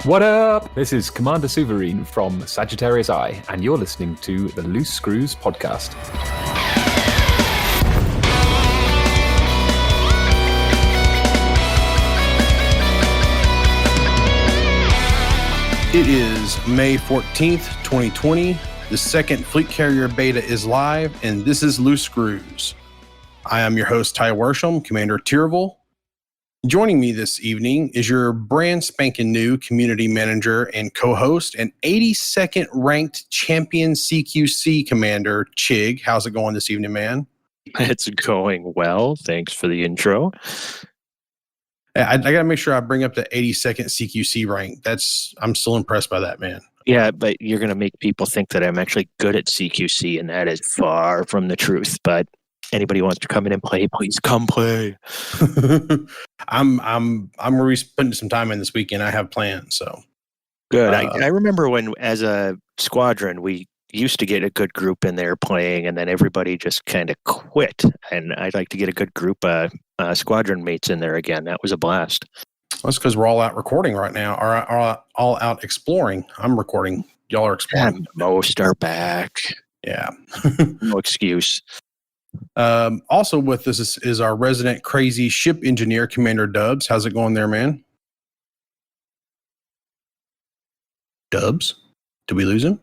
What up? This is Commander Suverine from Sagittarius Eye, and you're listening to the Loose Screws podcast. It is May 14th, 2020. The second Fleet Carrier beta is live, and this is Loose Screws. I am your host, Ty Worsham, Commander Tyrville. Joining me this evening is your brand spanking new community manager and co-host and 82nd ranked champion CQC commander, Chig. How's it going this evening, man? It's going well. Thanks for the intro. I got to make sure I bring up the 82nd CQC rank. I'm still impressed by that, man. Yeah, but you're going to make people think that I'm actually good at CQC, and that is far from the truth. But anybody who wants to come in and play, please come play. I'm really spending some time in this weekend. I have plans, so good. I remember when, as a squadron, we used to get a good group in there playing, and then everybody just kind of quit. And I'd like to get a good group of squadron mates in there again. That was a blast. That's because we're all out recording right now, or all out exploring. I'm recording. Y'all are exploring. And most are back. Yeah. No excuse. Also with us is our resident crazy ship engineer, Commander Dubs. How's it going there, man? Dubs? Did we lose him?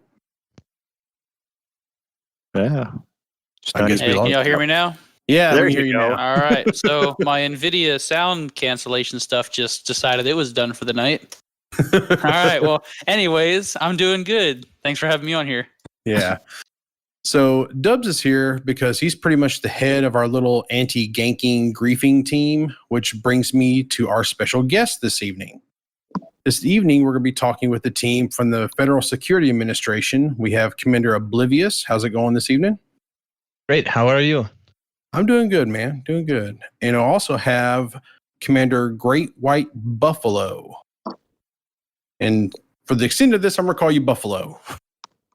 Yeah. I guess Hey, can y'all hear me now? Yeah, There we you hear you go. now. All right. So my NVIDIA sound cancellation stuff just decided it was done for the night. All right. Well, anyways, I'm doing good. Thanks for having me on here. Yeah. So Dubs is here because he's pretty much the head of our little anti-ganking griefing team, which brings me to our special guest this evening. This evening, we're going to be talking with the team from the Federal Security Administration. We have Commander Oblivious. How's it going this evening? Great. How are you? I'm doing good, man. Doing good. And I also have Commander Great White Buffalo. And for the extent of this, I'm going to call you Buffalo.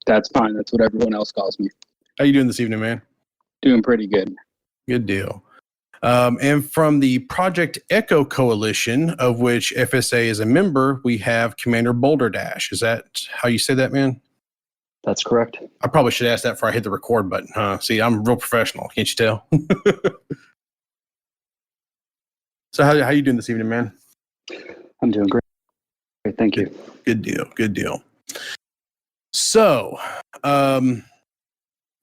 That's fine. That's what everyone else calls me. How you doing this evening, man? Doing pretty good. Good deal. And from the Project Echo Coalition, of which FSA is a member, we have Commander Boulder Dash. Is that how you say that, man? That's correct. I probably should ask that before I hit the record button. See, I'm real professional. Can't you tell? So how you doing this evening, man? I'm doing great. Great. Thank you. Good deal. Good deal. So, from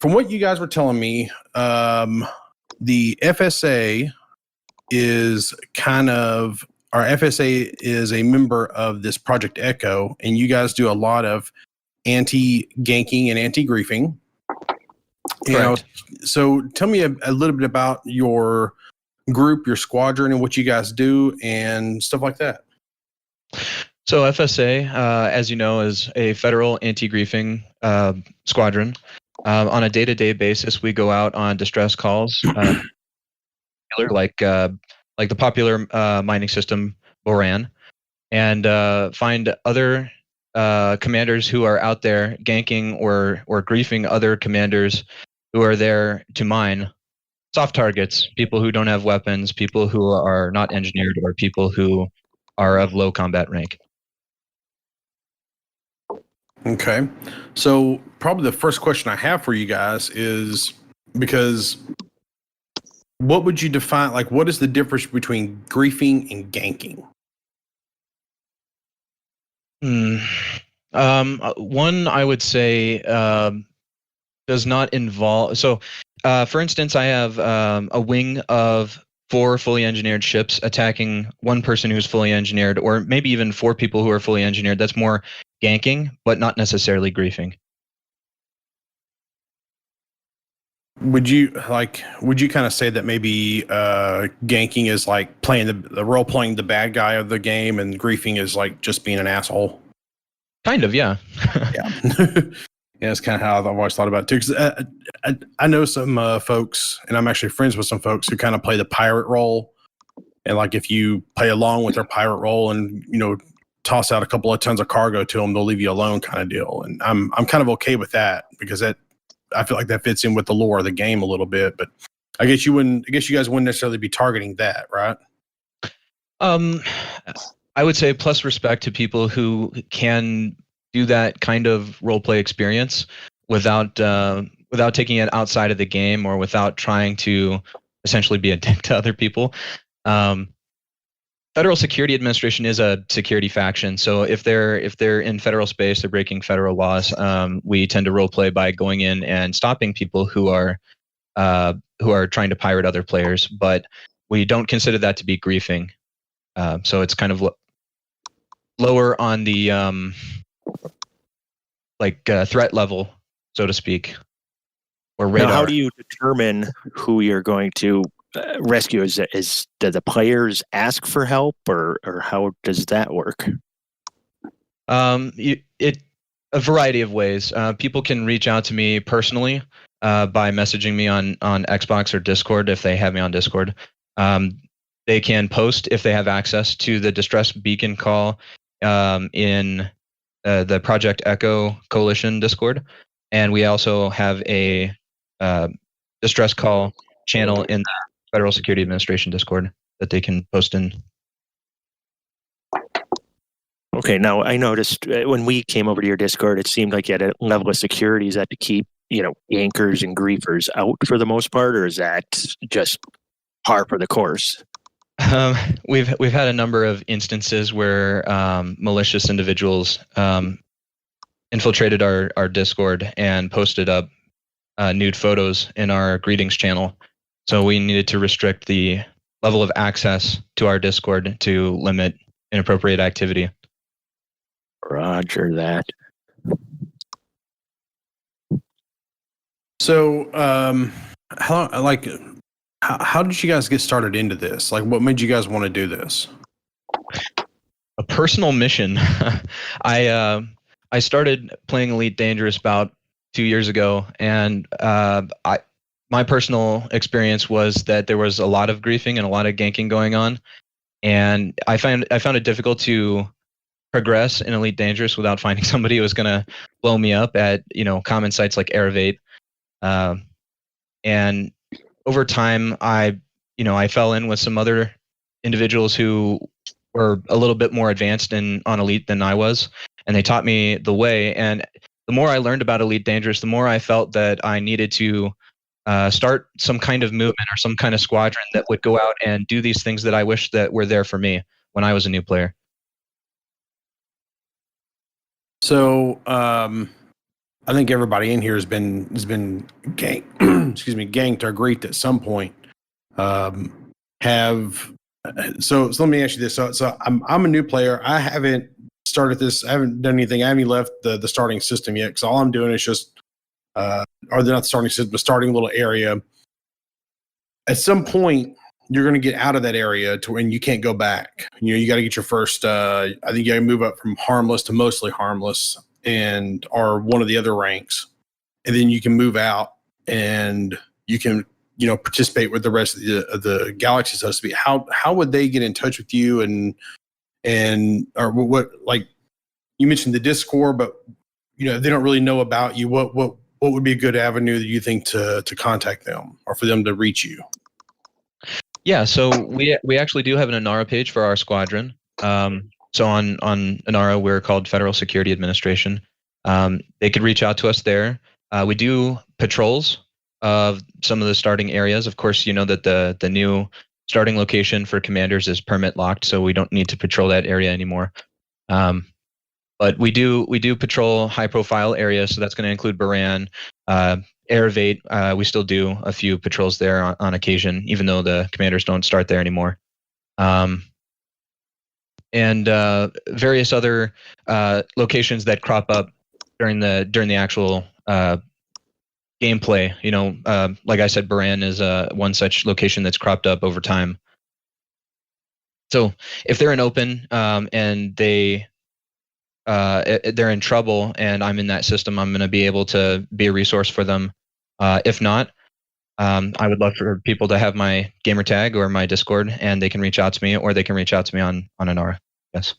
what you guys were telling me, the FSA is FSA is a member of this Project Echo, and you guys do a lot of anti-ganking and anti-griefing. So tell me a little bit about your group, your squadron, and what you guys do and stuff like that. So FSA, as you know, is a federal anti-griefing squadron. On a day-to-day basis, we go out on distress calls, like the popular mining system Boran, and find other commanders who are out there ganking or griefing other commanders who are there to mine soft targets, people who don't have weapons, people who are not engineered, or people who are of low combat rank. Okay. So probably the first question I have for you guys is, because what would you define, like, what is the difference between griefing and ganking? One, I would say, does not involve. So, for instance, I have a wing of 4 fully engineered ships attacking one person who's fully engineered, or maybe even 4 people who are fully engineered. That's more ganking, but not necessarily griefing. Would you kind of say that maybe ganking is like playing the role playing the bad guy of the game, and griefing is like just being an asshole? Kind of, yeah. Yeah. Yeah, that's kind of how I've always thought about it too. Because I know some folks, and I'm actually friends with some folks who kind of play the pirate role. And like, if you play along with their pirate role and, you know, toss out a couple of tons of cargo to them, they'll leave you alone, kind of deal. And I'm kind of okay with that, because I feel like that fits in with the lore of the game a little bit. But I guess you guys wouldn't necessarily be targeting that, right? I would say plus respect to people who can do that kind of role play experience without taking it outside of the game or without trying to essentially be a dick to other people. Federal Security Administration is a security faction, so if they're in federal space, they're breaking federal laws. We tend to role play by going in and stopping people who are trying to pirate other players, but we don't consider that to be griefing. So it's kind of lower on the threat level, so to speak, or radar. Now, how do you determine who you're going to rescue? Do the players ask for help, or how does that work? A variety of ways. People can reach out to me personally by messaging me on Xbox or Discord if they have me on Discord. They can post if they have access to the distress beacon call in the Project Echo Coalition Discord, and we also have a distress call channel in the Federal Security Administration Discord that they can post in. Okay, now I noticed when we came over to your Discord, it seemed like you had a level of securities that to keep, yankers and griefers out for the most part, or is that just par for the course? We've had a number of instances where malicious individuals infiltrated our Discord and posted up nude photos in our greetings channel. So we needed to restrict the level of access to our Discord to limit inappropriate activity. Roger that. So, how did you guys get started into this? Like, what made you guys want to do this? A personal mission. I started playing Elite Dangerous about 2 years ago, and my personal experience was that there was a lot of griefing and a lot of ganking going on, and I found it difficult to progress in Elite Dangerous without finding somebody who was going to blow me up at common sites like Aerovate. And over time, I fell in with some other individuals who were a little bit more advanced on Elite than I was, and they taught me the way. And the more I learned about Elite Dangerous, the more I felt that I needed to start some kind of movement or some kind of squadron that would go out and do these things that I wish that were there for me when I was a new player. So, I think everybody in here has been ganked, ganked or griefed at some point. So let me ask you this. So I'm a new player. I haven't started this. I haven't done anything. I haven't even left the starting system yet. Because all I'm doing is just, or they're not the starting system, but starting a little area. At some point, you're going to get out of that area and you can't go back. You got to get your first. I think you got to move up from harmless to mostly harmless, or one of the other ranks, and then you can move out and you can participate with the rest of the galaxy, so to speak. How would they get in touch with you or what? Like you mentioned the Discord, but they don't really know about you. What would be a good avenue that you think to contact them or for them to reach you? Yeah, so we actually do have an Inara page for our squadron. So on Inara, we're called Federal Security Administration. They could reach out to us there. We do patrols of some of the starting areas. Of course, you know that the new starting location for commanders is permit locked, so we don't need to patrol that area anymore. But we do patrol high profile areas, so that's going to include Baran, Aerovate. We still do a few patrols there on occasion, even though the commanders don't start there anymore. And various other locations that crop up during the actual gameplay. Like I said, Baran is one such location that's cropped up over time. So if they're in open and they're in trouble and I'm in that system, I'm going to be able to be a resource for them. If not, I would love for people to have my gamer tag or my Discord, and they can reach out to me, or they can reach out to me on Inara. Yes.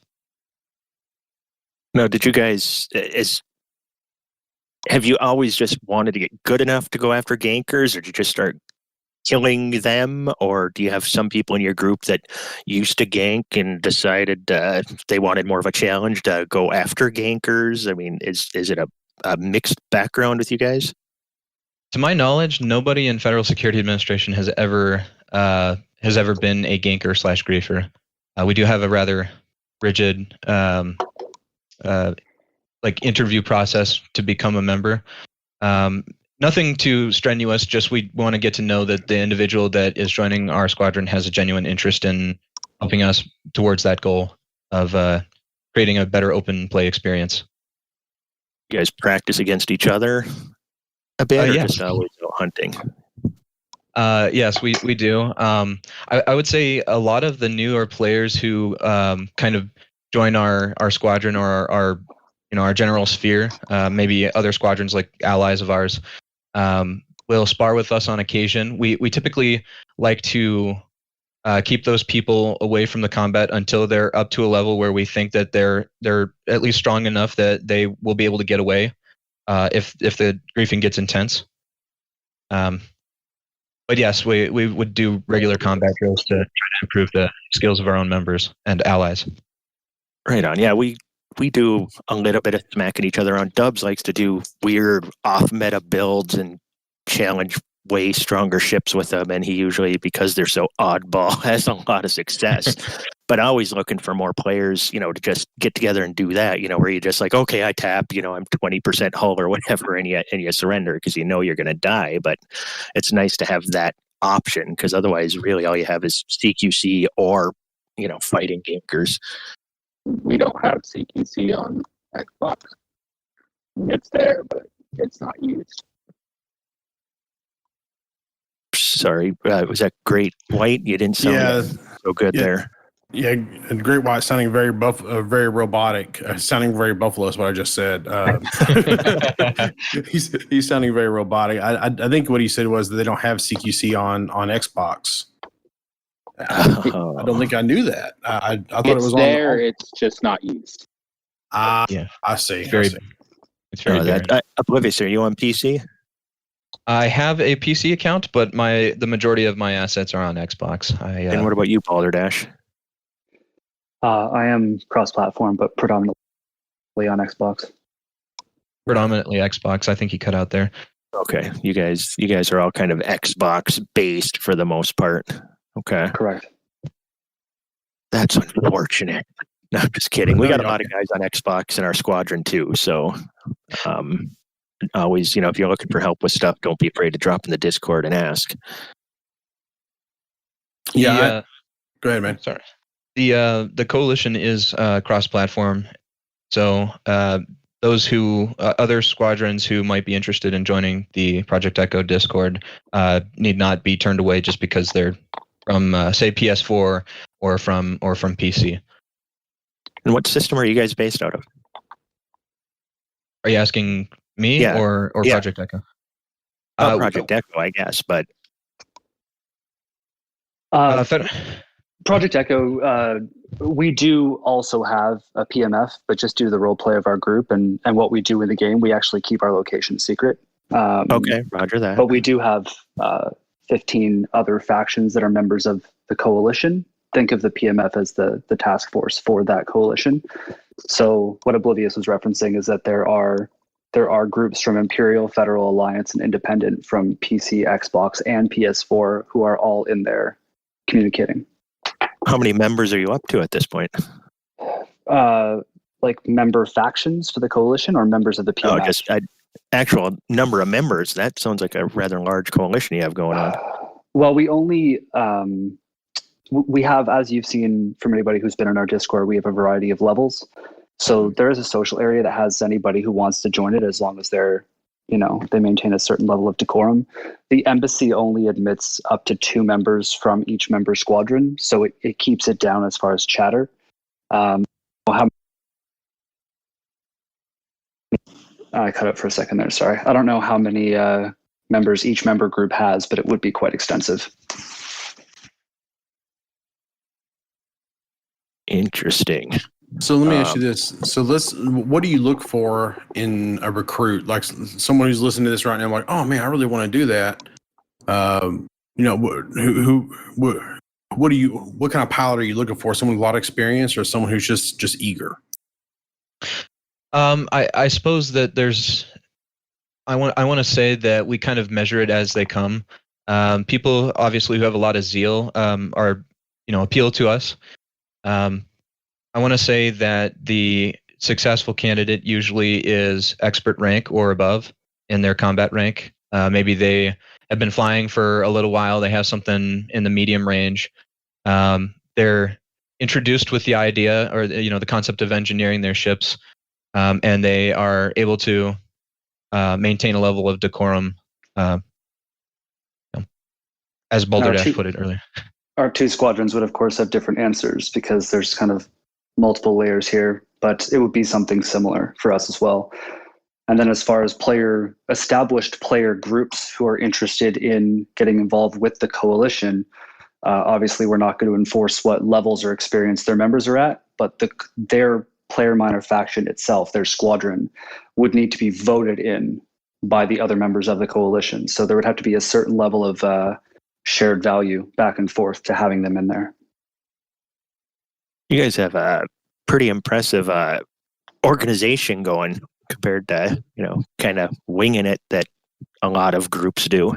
Now, did you guys have you always just wanted to get good enough to go after gankers, or did you just start killing them, or do you have some people in your group that used to gank and decided they wanted more of a challenge to go after gankers? I mean, is it a mixed background with you guys? To my knowledge, nobody in Federal Security Administration has ever been a ganker / griefer. We do have a rather rigid interview process to become a member. Nothing too strenuous, just we want to get to know that the individual that is joining our squadron has a genuine interest in helping us towards that goal of creating a better open play experience. You guys practice against each other a bit, or yes. just always go hunting? Yes, we do. I would say a lot of the newer players who kind of join our squadron or our general sphere, maybe other squadrons like allies of ours, will spar with us on occasion. We typically like to keep those people away from the combat until they're up to a level where we think that they're at least strong enough that they will be able to get away if the griefing gets intense. But yes, we would do regular combat drills to try to improve the skills of our own members and allies. Right on. Yeah, we do a little bit of smacking each other on. Dubs likes to do weird off-meta builds and challenge way stronger ships with them, and he usually, because they're so oddball, has a lot of success. But always looking for more players, to just get together and do that, where you just like, okay, I tap, I'm 20% hull or whatever, and you surrender because you're going to die. But it's nice to have that option, because otherwise, really, all you have is CQC or, fighting gankers. We don't have CQC on Xbox. It's there, but it's not used. Sorry, was that Great White? You didn't sound so good there. Yeah, and Great White sounding very very robotic. Sounding very Buffalo is what I just said. He's sounding very robotic. I think what he said was that they don't have CQC on Xbox. I don't think I knew that. I thought it was there. on. It's just not used. Yeah, I see. It's very barren. Oblivious, are you on PC? I have a PC account, but the majority of my assets are on Xbox. And what about you, Balderdash? I am cross-platform, but predominantly on Xbox. Predominantly Xbox. I think he cut out there. Okay, you guys are all kind of Xbox based for the most part. Okay, Correct. That's unfortunate. No, I'm just kidding. We got a lot of guys on Xbox in our squadron too. So, always, if you're looking for help with stuff, don't be afraid to drop in the Discord and ask. Yeah. Go ahead, man. Sorry. The coalition is cross-platform, so those other squadrons who might be interested in joining the Project Echo Discord need not be turned away just because they're from say PS4 or from PC. And what system are you guys based out of? Are you asking me or Project Echo? Project Echo, I guess, but Project Echo, we do also have a PMF, but just due to the role play of our group and what we do in the game, we actually keep our location secret. Okay, roger that. But we do have 15 other factions that are members of the coalition. Think of the PMF as the task force for that coalition. So what Oblivious was referencing is that there are groups from Imperial, Federal Alliance, and Independent from PC, Xbox, and PS4 who are all in there communicating. How many members are you up to at this point? Like member factions for the coalition or members of the PMF? Oh, just actual number of members. That sounds like a rather large coalition you have going on. Well, we only we have, as you've seen from anybody who's been in our Discord, we have a variety of levels. So there is a social area that has anybody who wants to join it as long as they're, they maintain a certain level of decorum. The embassy only admits up to 2 members from each member squadron, so it keeps it down as far as chatter. I cut it for a second there, sorry. I don't know how many members each member group has, but it would be quite extensive. Interesting. So let me ask you this. So what do you look for in a recruit? Like someone who's listening to this right now, like, oh man, I really want to do that. what kind of pilot are you looking for? Someone with a lot of experience, or someone who's just eager? I suppose that I want to say that we kind of measure it as they come. People obviously who have a lot of zeal are appeal to us. I want to say that the successful candidate usually is expert rank or above in their combat rank. Maybe they have been flying for a little while. They have something in the medium range. They're introduced with the idea or the concept of engineering their ships, and they are able to maintain a level of decorum, as Balderdash put it earlier. Our two squadrons would, of course, have different answers because there's kind of multiple layers here, but it would be something similar for us as well. And then as far as established player groups who are interested in getting involved with the coalition, obviously we're not going to enforce what levels or experience their members are at, but their player minor faction itself, their squadron, would need to be voted in by the other members of the coalition. So there would have to be a certain level of shared value back and forth to having them in there. You guys have a pretty impressive organization going compared to, kind of winging it that a lot of groups do.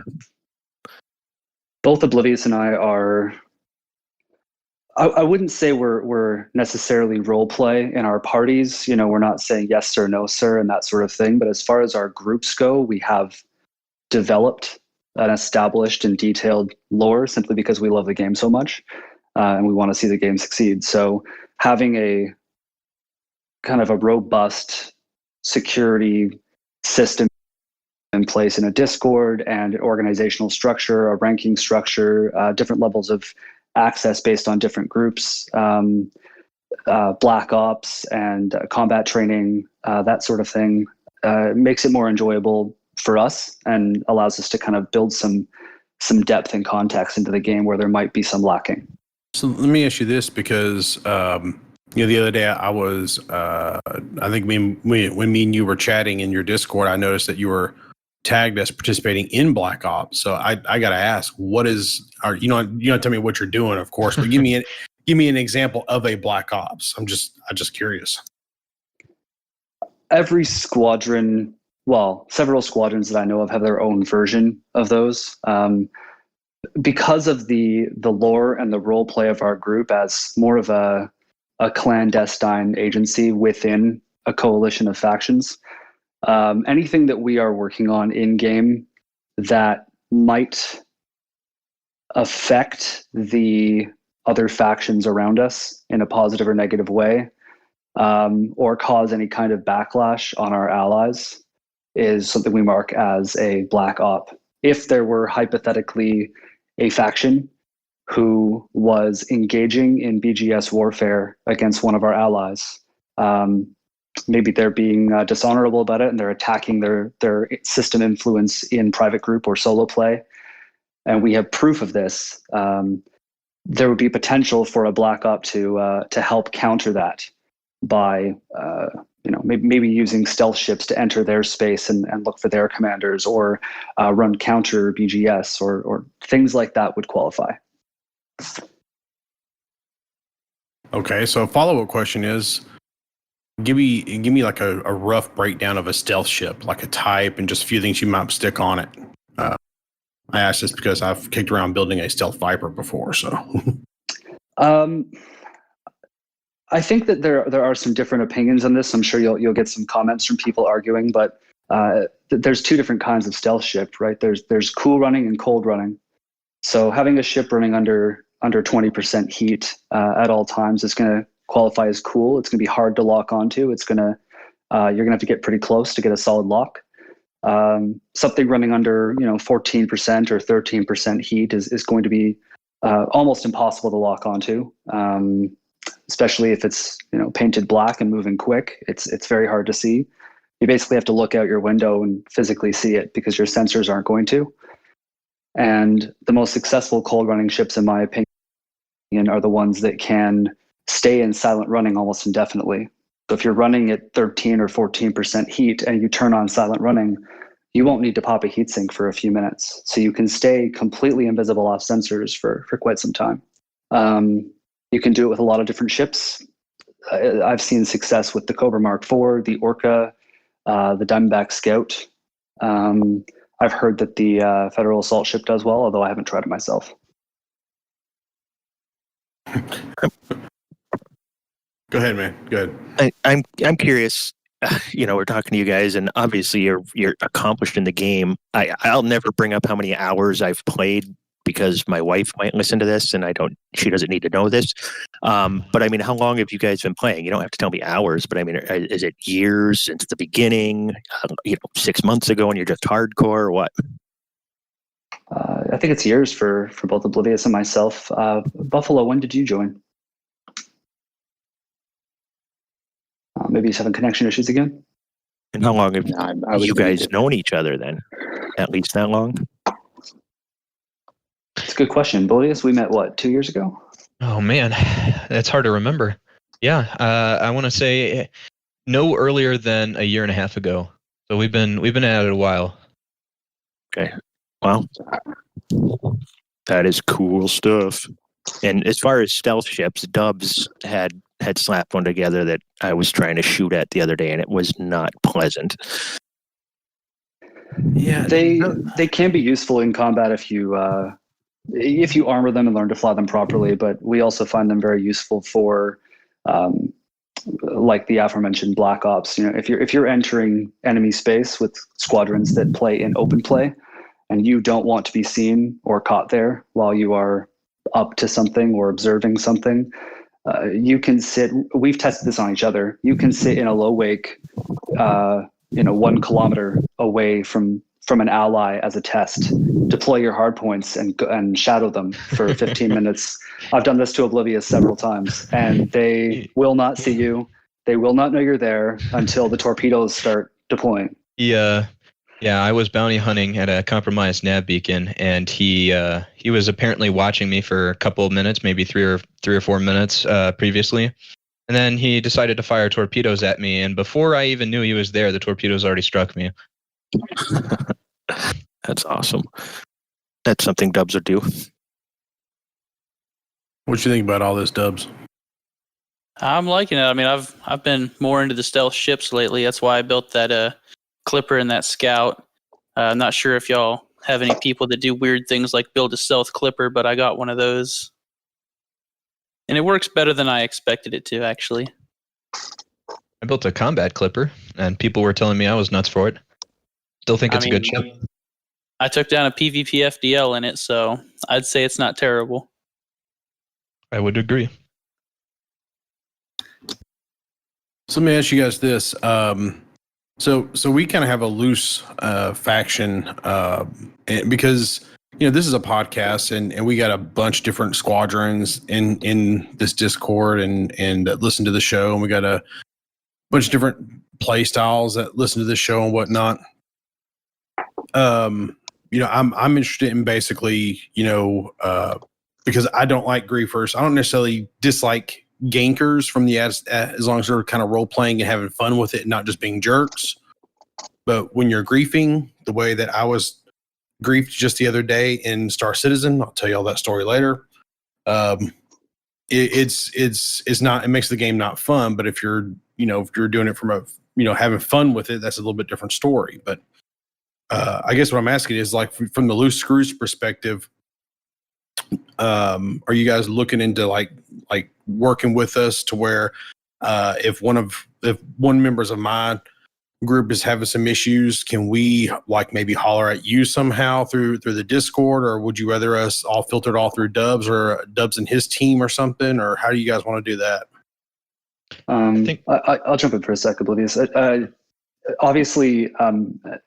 Both Oblivious and I are, I wouldn't say we're necessarily role play in our parties. We're not saying yes sir, no sir, and that sort of thing. But as far as our groups go, we have developed an established and detailed lore simply because we love the game so much, and we want to see the game succeed. So having a kind of a robust security system in place in a Discord and an organizational structure, a ranking structure, different levels of access based on different groups, black ops and combat training, that sort of thing, makes it more enjoyable for us and allows us to kind of build some depth and context into the game where there might be some lacking. So let me ask you this, because the other day I was I think when me and you were chatting in your Discord, I noticed that you were tagged as participating in Black Ops. So I got to ask, you don't tell me what you're doing, of course, but give me an example of a Black Ops. I'm just curious. Every squadron, well, several squadrons that I know of have their own version of those. Because of the lore and the role play of our group as more of a clandestine agency within a coalition of factions, anything that we are working on in game that might affect the other factions around us in a positive or negative way, or cause any kind of backlash on our allies, is something we mark as a black op. If there were hypothetically a faction who was engaging in BGS warfare against one of our allies, maybe they're being dishonorable about it and they're attacking their system influence in private group or solo play, and we have proof of this, there would be potential for a black op to help counter that by maybe using stealth ships to enter their space and look for their commanders, or run counter BGS or things like that would qualify. Okay, so a follow-up question is, give me like a rough breakdown of a stealth ship, like a type and just a few things you might stick on it. I asked this because I've kicked around building a stealth Viper before, so. I think that there are some different opinions on this. I'm sure you'll get some comments from people arguing, but there's two different kinds of stealth ship, right? There's cool running and cold running. So having a ship running under 20% heat at all times is going to qualify as cool. It's going to be hard to lock onto. You're going to have to get pretty close to get a solid lock. Something running under 14% or 13% heat is going to be almost impossible to lock onto. Especially if it's painted black and moving quick, it's very hard to see. You basically have to look out your window and physically see it because your sensors aren't going to. And the most successful cold running ships, in my opinion, are the ones that can stay in silent running almost indefinitely. So if you're running at 13 or 14% heat and you turn on silent running, you won't need to pop a heatsink for a few minutes. So you can stay completely invisible off sensors for quite some time. You can do it with a lot of different ships. I've seen success with the Cobra Mark IV, the Orca, the Diamondback Scout. I've heard that the Federal Assault Ship does well, although I haven't tried it myself. Go ahead, man. Go ahead. I'm curious. We're talking to you guys, and obviously you're accomplished in the game. I'll never bring up how many hours I've played because my wife might listen to this, and she doesn't need to know this. But I mean, how long have you guys been playing? You don't have to tell me hours, but I mean, is it years since the beginning? 6 months ago, and you're just hardcore, or what? I think it's years for both Oblivious and myself. Buffalo, when did you join? Maybe he's having connection issues again. And how long have you guys known each other then? At least that long? It's a good question. Oblivious, we met, 2 years ago? Oh, man. That's hard to remember. Yeah. I want to say no earlier than a year and a half ago. So we've been at it a while. Okay. Well, that is cool stuff. And as far as stealth ships, Dubs had slapped one together that I was trying to shoot at the other day, and it was not pleasant. Yeah, they can be useful in combat if you armor them and learn to fly them properly. But we also find them very useful for, like the aforementioned Black Ops. If you're entering enemy space with squadrons that play in open play, and you don't want to be seen or caught there while you are up to something or observing something, you can sit. We've tested this on each other. You can sit in a low wake, 1 kilometer away from an ally as a test. Deploy your hard points and shadow them for 15 minutes. I've done this to Oblivious several times, and they will not see you. They will not know you're there until the torpedoes start deploying. Yeah, I was bounty hunting at a compromised nav beacon, and he was apparently watching me for a couple of minutes, maybe three or 4 minutes previously, and then he decided to fire torpedoes at me. And before I even knew he was there, the torpedoes already struck me. That's awesome. That's something Dubs would do. What you think about all this, Dubs? I'm liking it. I mean, I've been more into the stealth ships lately. That's why I built that Clipper and that Scout. I'm not sure if y'all have any people that do weird things like build a stealth Clipper, but I got one of those. And it works better than I expected it to, actually. I built a combat Clipper, and people were telling me I was nuts for it. Still think it's a good ship. I took down a PvP FDL in it, so I'd say it's not terrible. I would agree. So let me ask you guys this. So we kind of have a loose faction because this is a podcast and we got a bunch of different squadrons in this Discord and that listen to the show, and we got a bunch of different play styles that listen to the show and whatnot. I'm interested in basically because I don't like griefers. I don't necessarily dislike gankers from the as long as they're kind of role playing and having fun with it and not just being jerks. But when you're griefing the way that I was griefed just the other day in Star Citizen, I'll tell you all that story later. It's not, it makes the game not fun, but if you're doing it from having fun with it, that's a little bit different story. But I guess what I'm asking is, like, from the Loose Screws perspective, are you guys looking into like working with us to where if one members of my group is having some issues, can we like maybe holler at you somehow through the Discord, or would you rather us all filter it all through Dubs or Dubs and his team or something, or how do you guys want to do that? I'll jump in for a second, Oblivious. Obviously,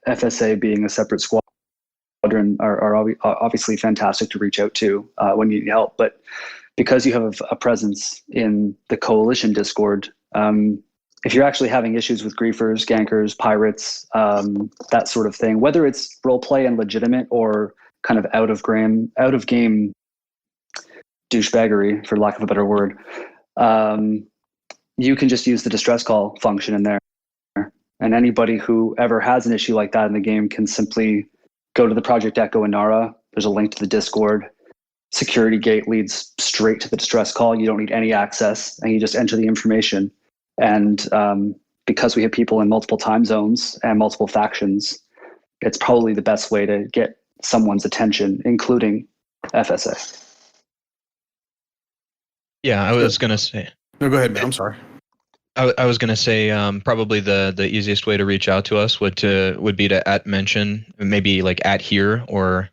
FSA being a separate squadron are obviously fantastic to reach out to when you need help. But because you have a presence in the Coalition Discord, if you're actually having issues with griefers, gankers, pirates, that sort of thing, whether it's role play and legitimate or kind of out of game douchebaggery, for lack of a better word, you can just use the distress call function in there. And anybody who ever has an issue like that in the game can simply go to the Project Echo Inara. There's a link to the Discord. Security gate leads straight to the distress call. You don't need any access, and you just enter the information. And because we have people in multiple time zones and multiple factions, it's probably the best way to get someone's attention, including FSA. Yeah, I was going to say. No, go ahead, man. I'm sorry. I was going to say probably the easiest way to reach out to us would be to @mention, maybe like @here or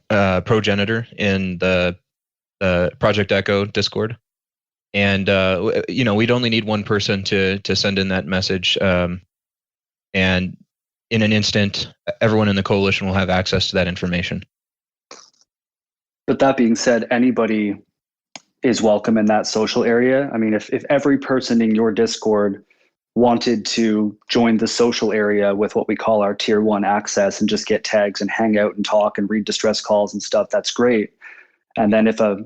@progenitor in the Project Echo Discord. And we'd only need one person to send in that message, and in an instant, everyone in the coalition will have access to that information. But that being said, anybody is welcome in that social area. I mean, if every person in your Discord wanted to join the social area with what we call our tier 1 access and just get tags and hang out and talk and read distress calls and stuff, that's great. And then if a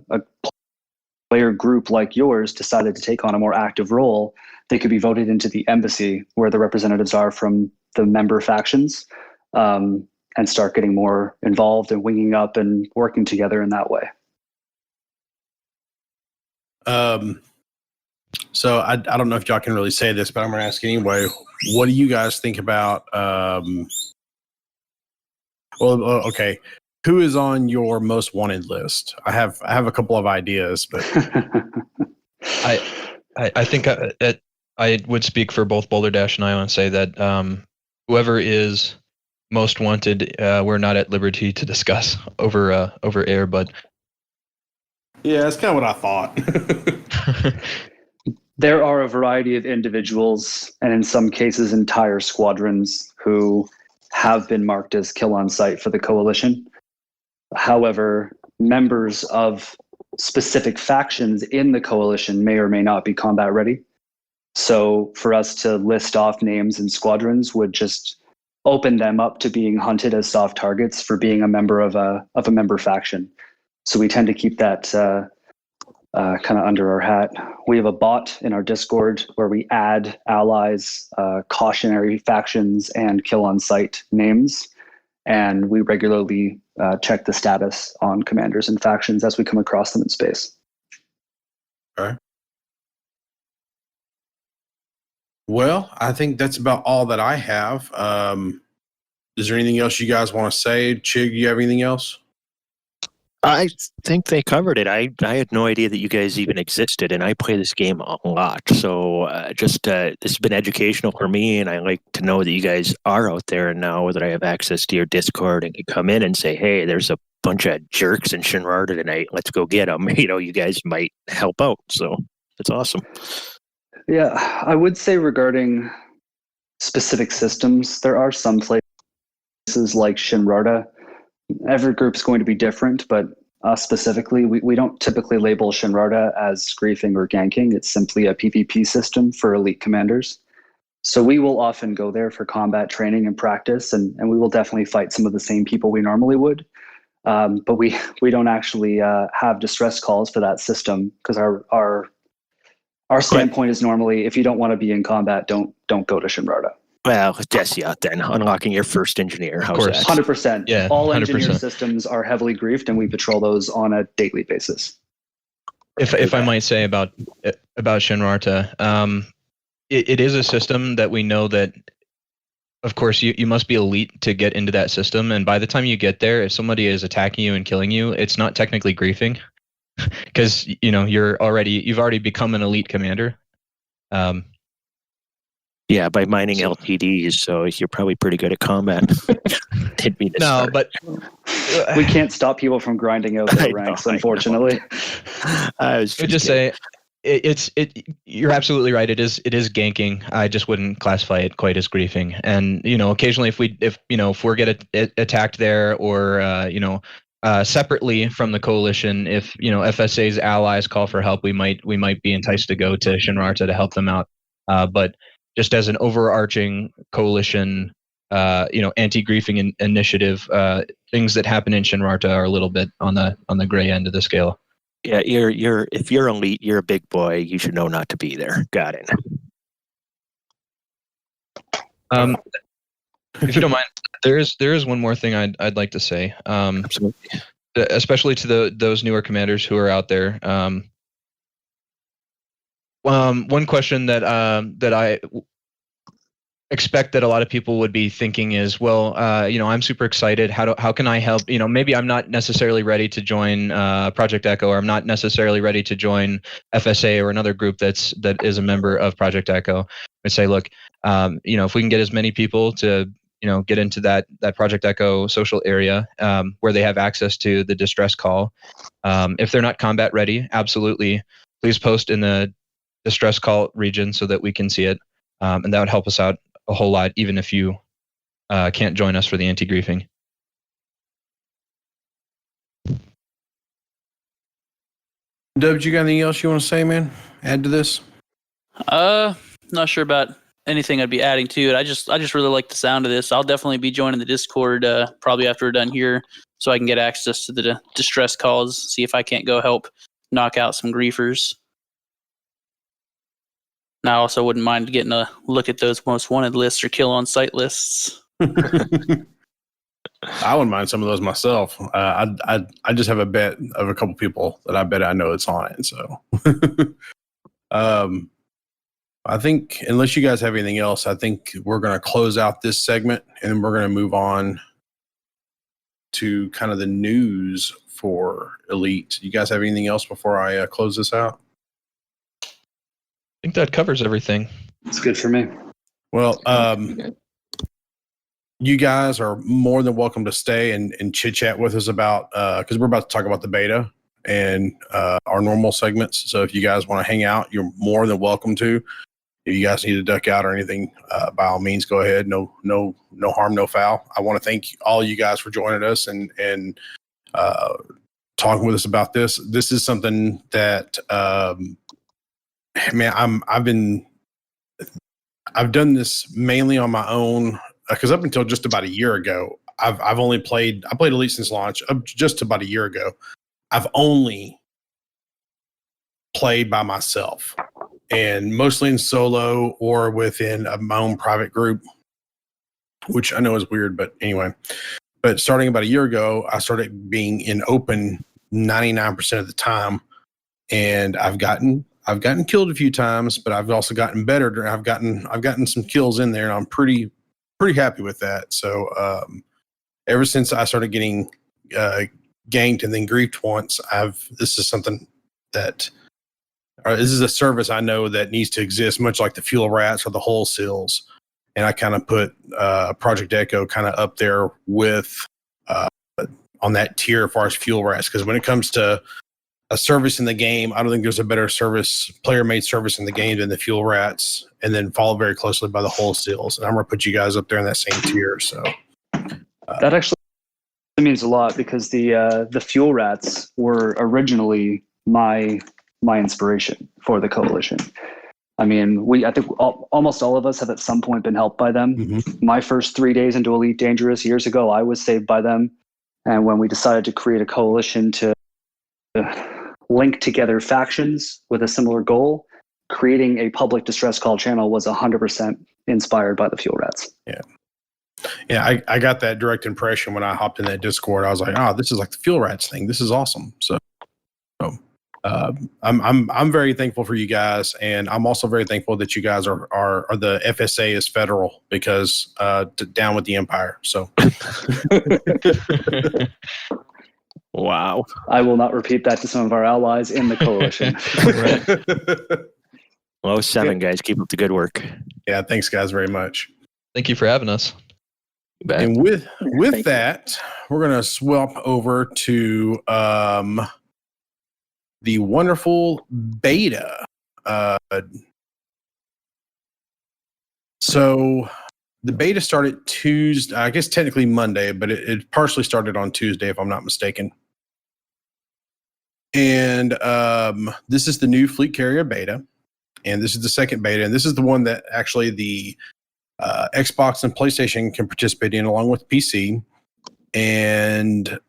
player group like yours decided to take on a more active role, they could be voted into the embassy where the representatives are from the member factions, and start getting more involved and winging up and working together in that way. So I don't know if y'all can really say this, but I'm going to ask anyway. What do you guys think about? Okay, who is on your most wanted list? I have a couple of ideas, but I think I would speak for both Boulder Dash and I and say that whoever is most wanted, we're not at liberty to discuss over air, but. Yeah, that's kind of what I thought. There are a variety of individuals, and in some cases entire squadrons, who have been marked as kill on sight for the coalition. However, members of specific factions in the coalition may or may not be combat ready. So for us to list off names and squadrons would just open them up to being hunted as soft targets for being a member of a member faction. So we tend to keep that kind of under our hat. We have a bot in our Discord where we add allies, cautionary factions, and kill on sight names. And we regularly check the status on commanders and factions as we come across them in space. Okay. Well, I think that's about all that I have. Is there anything else you guys want to say? Chig, you have anything else? I think they covered it. I had no idea that you guys even existed, and I play this game a lot. So this has been educational for me, and I like to know that you guys are out there. And now that I have access to your Discord and can come in and say, hey, there's a bunch of jerks in Shinrarta tonight, let's go get them. You guys might help out. So it's awesome. Yeah, I would say regarding specific systems, there are some places like Shinrarta. Every group's going to be different, but specifically, we don't typically label Shinrarta as griefing or ganking. It's simply a PvP system for elite commanders. So we will often go there for combat training and practice, and we will definitely fight some of the same people we normally would. But we don't actually have distress calls for that system because our standpoint is normally, if you don't want to be in combat, don't go to Shinrarta. Well, Desia, then unlocking your first engineer. How's that? 100%. Yeah, all 100%. engineer systems are heavily griefed, and we patrol those on a daily basis. If I might say about Shinrarta, it is a system that we know that, of course, you must be elite to get into that system, and by the time you get there, if somebody is attacking you and killing you, it's not technically griefing, because you've already become an elite commander. Yeah, by mining LTDs, so you're probably pretty good at combat. Didn't mean to start. But we can't stop people from grinding out their ranks, unfortunately. I was just say you're absolutely right. It is ganking. I just wouldn't classify it quite as griefing. And occasionally, if we're get attacked there, or separately from the coalition, if FSA's allies call for help, we might be enticed to go to Shinrarta to help them out. But just as an overarching coalition, anti-griefing initiative, things that happen in Shinrarta are a little bit on the gray end of the scale. Yeah, if you're elite, you're a big boy. You should know not to be there. Got it. If you don't mind, there is one more thing I'd like to say. Absolutely. Especially to those newer commanders who are out there. One question that I expect that a lot of people would be thinking is, well, I'm super excited. How can I help? Maybe I'm not necessarily ready to join Project Echo, or I'm not necessarily ready to join FSA or another group that is a member of Project Echo. I'd say, look, if we can get as many people to get into that Project Echo social area where they have access to the distress call. If they're not combat ready, absolutely, please post in the distress call region so that we can see it, and that would help us out a whole lot, even if you can't join us for the anti-griefing. Dubs, you got anything else you want to say, man? Add to this? Not sure about anything I'd be adding to it. I just really like the sound of this. I'll definitely be joining the Discord probably after we're done here, so I can get access to the distress calls, see if I can't go help knock out some griefers. And I also wouldn't mind getting a look at those most wanted lists or kill on sight lists. I wouldn't mind some of those myself. I just have a bet of a couple people that I bet I know it's on it. So, I think unless you guys have anything else, I think we're going to close out this segment and then we're going to move on to kind of the news for Elite. You guys have anything else before I close this out? I think that covers everything. It's good for me. Well, you guys are more than welcome to stay and chit chat with us about, because we're about to talk about the beta and our normal segments. So if you guys want to hang out, you're more than welcome to. If you guys need to duck out or anything, by all means, go ahead. No harm, no foul. I want to thank all you guys for joining us and talking with us about this. This is something that, man, I've done this mainly on my own because up until just about a year ago, I played Elite since launch. Up just about a year ago, I've only played by myself. And mostly in solo or within my own private group, which I know is weird, but anyway. But starting about a year ago, I started being in open 99% of the time, and I've gotten killed a few times, but I've also gotten better. I've gotten some kills in there, and I'm pretty happy with that. So ever since I started getting ganked and then griefed once, this is something that. This is a service I know that needs to exist, much like the fuel rats or the hull seals. And I kind of put Project Echo kind of up there with on that tier as far as fuel rats. Because when it comes to a service in the game, I don't think there's a better player-made service in the game than the fuel rats, and then followed very closely by the hull seals. And I'm going to put you guys up there in that same tier. So that actually means a lot because the fuel rats were originally my inspiration for the coalition. I mean, I think almost all of us have at some point been helped by them. Mm-hmm. My first 3 days into Elite Dangerous years ago, I was saved by them. And when we decided to create a coalition to link together factions with a similar goal, creating a public distress call channel was 100% inspired by the fuel rats. Yeah. Yeah, I got that direct impression when I hopped in that Discord. I was like, oh, this is like the fuel rats thing. This is awesome. So I'm very thankful for you guys, and I'm also very thankful that you guys are the FSA is federal because down with the Empire. So, wow! I will not repeat that to some of our allies in the coalition. Well, 7 guys, keep up the good work. Yeah, thanks, guys, very much. Thank you for having us. And with that, we're gonna swap over to the wonderful beta. So the beta started Tuesday, I guess technically Monday, but it partially started on Tuesday, if I'm not mistaken. And this is the new Fleet Carrier beta. And this is the second beta. And this is the one that actually the Xbox and PlayStation can participate in along with PC. And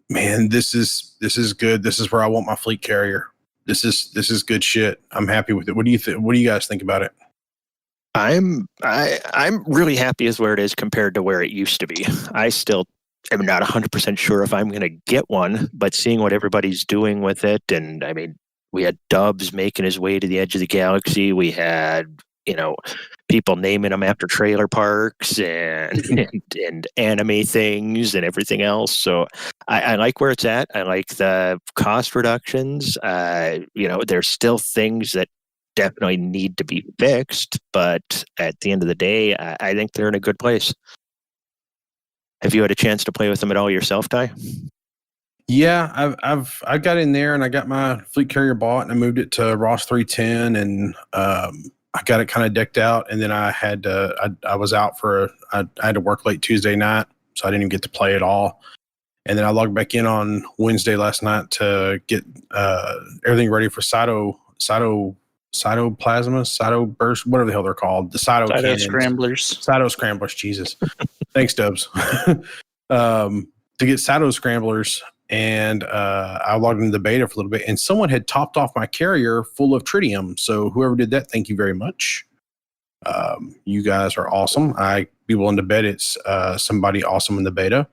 man, this is good. This is where I want my Fleet Carrier. This is good shit. I'm happy with it. What do you guys think about it? I'm really happy with where it is compared to where it used to be. I still am not 100% sure if I'm going to get one, but seeing what everybody's doing with it, and I mean, we had Dubs making his way to the edge of the galaxy. We had, people naming them after trailer parks and anime things and everything else. So I like where it's at. I like the cost reductions. There's still things that definitely need to be fixed, but at the end of the day, I think they're in a good place. Have you had a chance to play with them at all yourself, Ty? Yeah, I got in there and I got my fleet carrier bought and I moved it to Ross 310 and I got it kind of decked out, and then I had I was out I had to work late Tuesday night, so I didn't even get to play at all. And then I logged back in on Wednesday last night to get everything ready for Cytoplasma, Cyto Burst, whatever the hell they're called, the Cyto Scramblers. Cyto Scramblers, Jesus. Thanks, Dubs. To get Cyto Scramblers, and I logged into the beta for a little bit, and someone had topped off my carrier full of tritium. So whoever did that, thank you very much. You guys are awesome. I'd be willing to bet it's somebody awesome in the beta.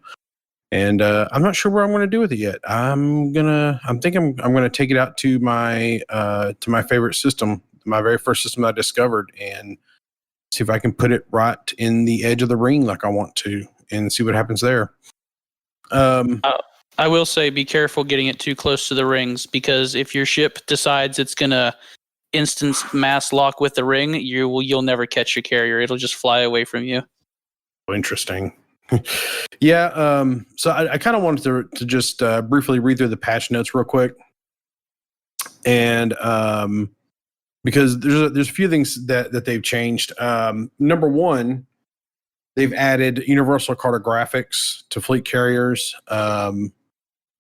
And I'm not sure what I'm going to do with it yet. I'm thinking I'm going to take it out to my favorite system, my very first system I discovered, and see if I can put it right in the edge of the ring like I want to, and see what happens there. I will say, be careful getting it too close to the rings, because if your ship decides it's gonna instance mass lock with the ring, you'll never catch your carrier. It'll just fly away from you. Interesting. Yeah. So I kind of wanted to just briefly read through the patch notes real quick, and because there's a few things that they've changed. Number one, they've added universal cartographics to fleet carriers,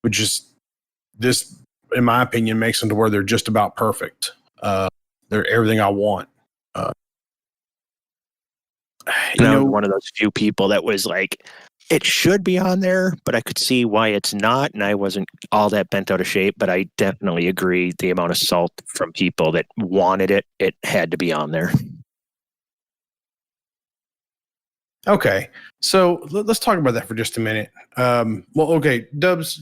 which is this, in my opinion, makes them to where they're just about perfect. They're everything I want. I'm one of those few people that was like, it should be on there, but I could see why it's not, and I wasn't all that bent out of shape, but I definitely agree the amount of salt from people that wanted it had to be on there. Okay, so let's talk about that for just a minute. Okay, Dubs,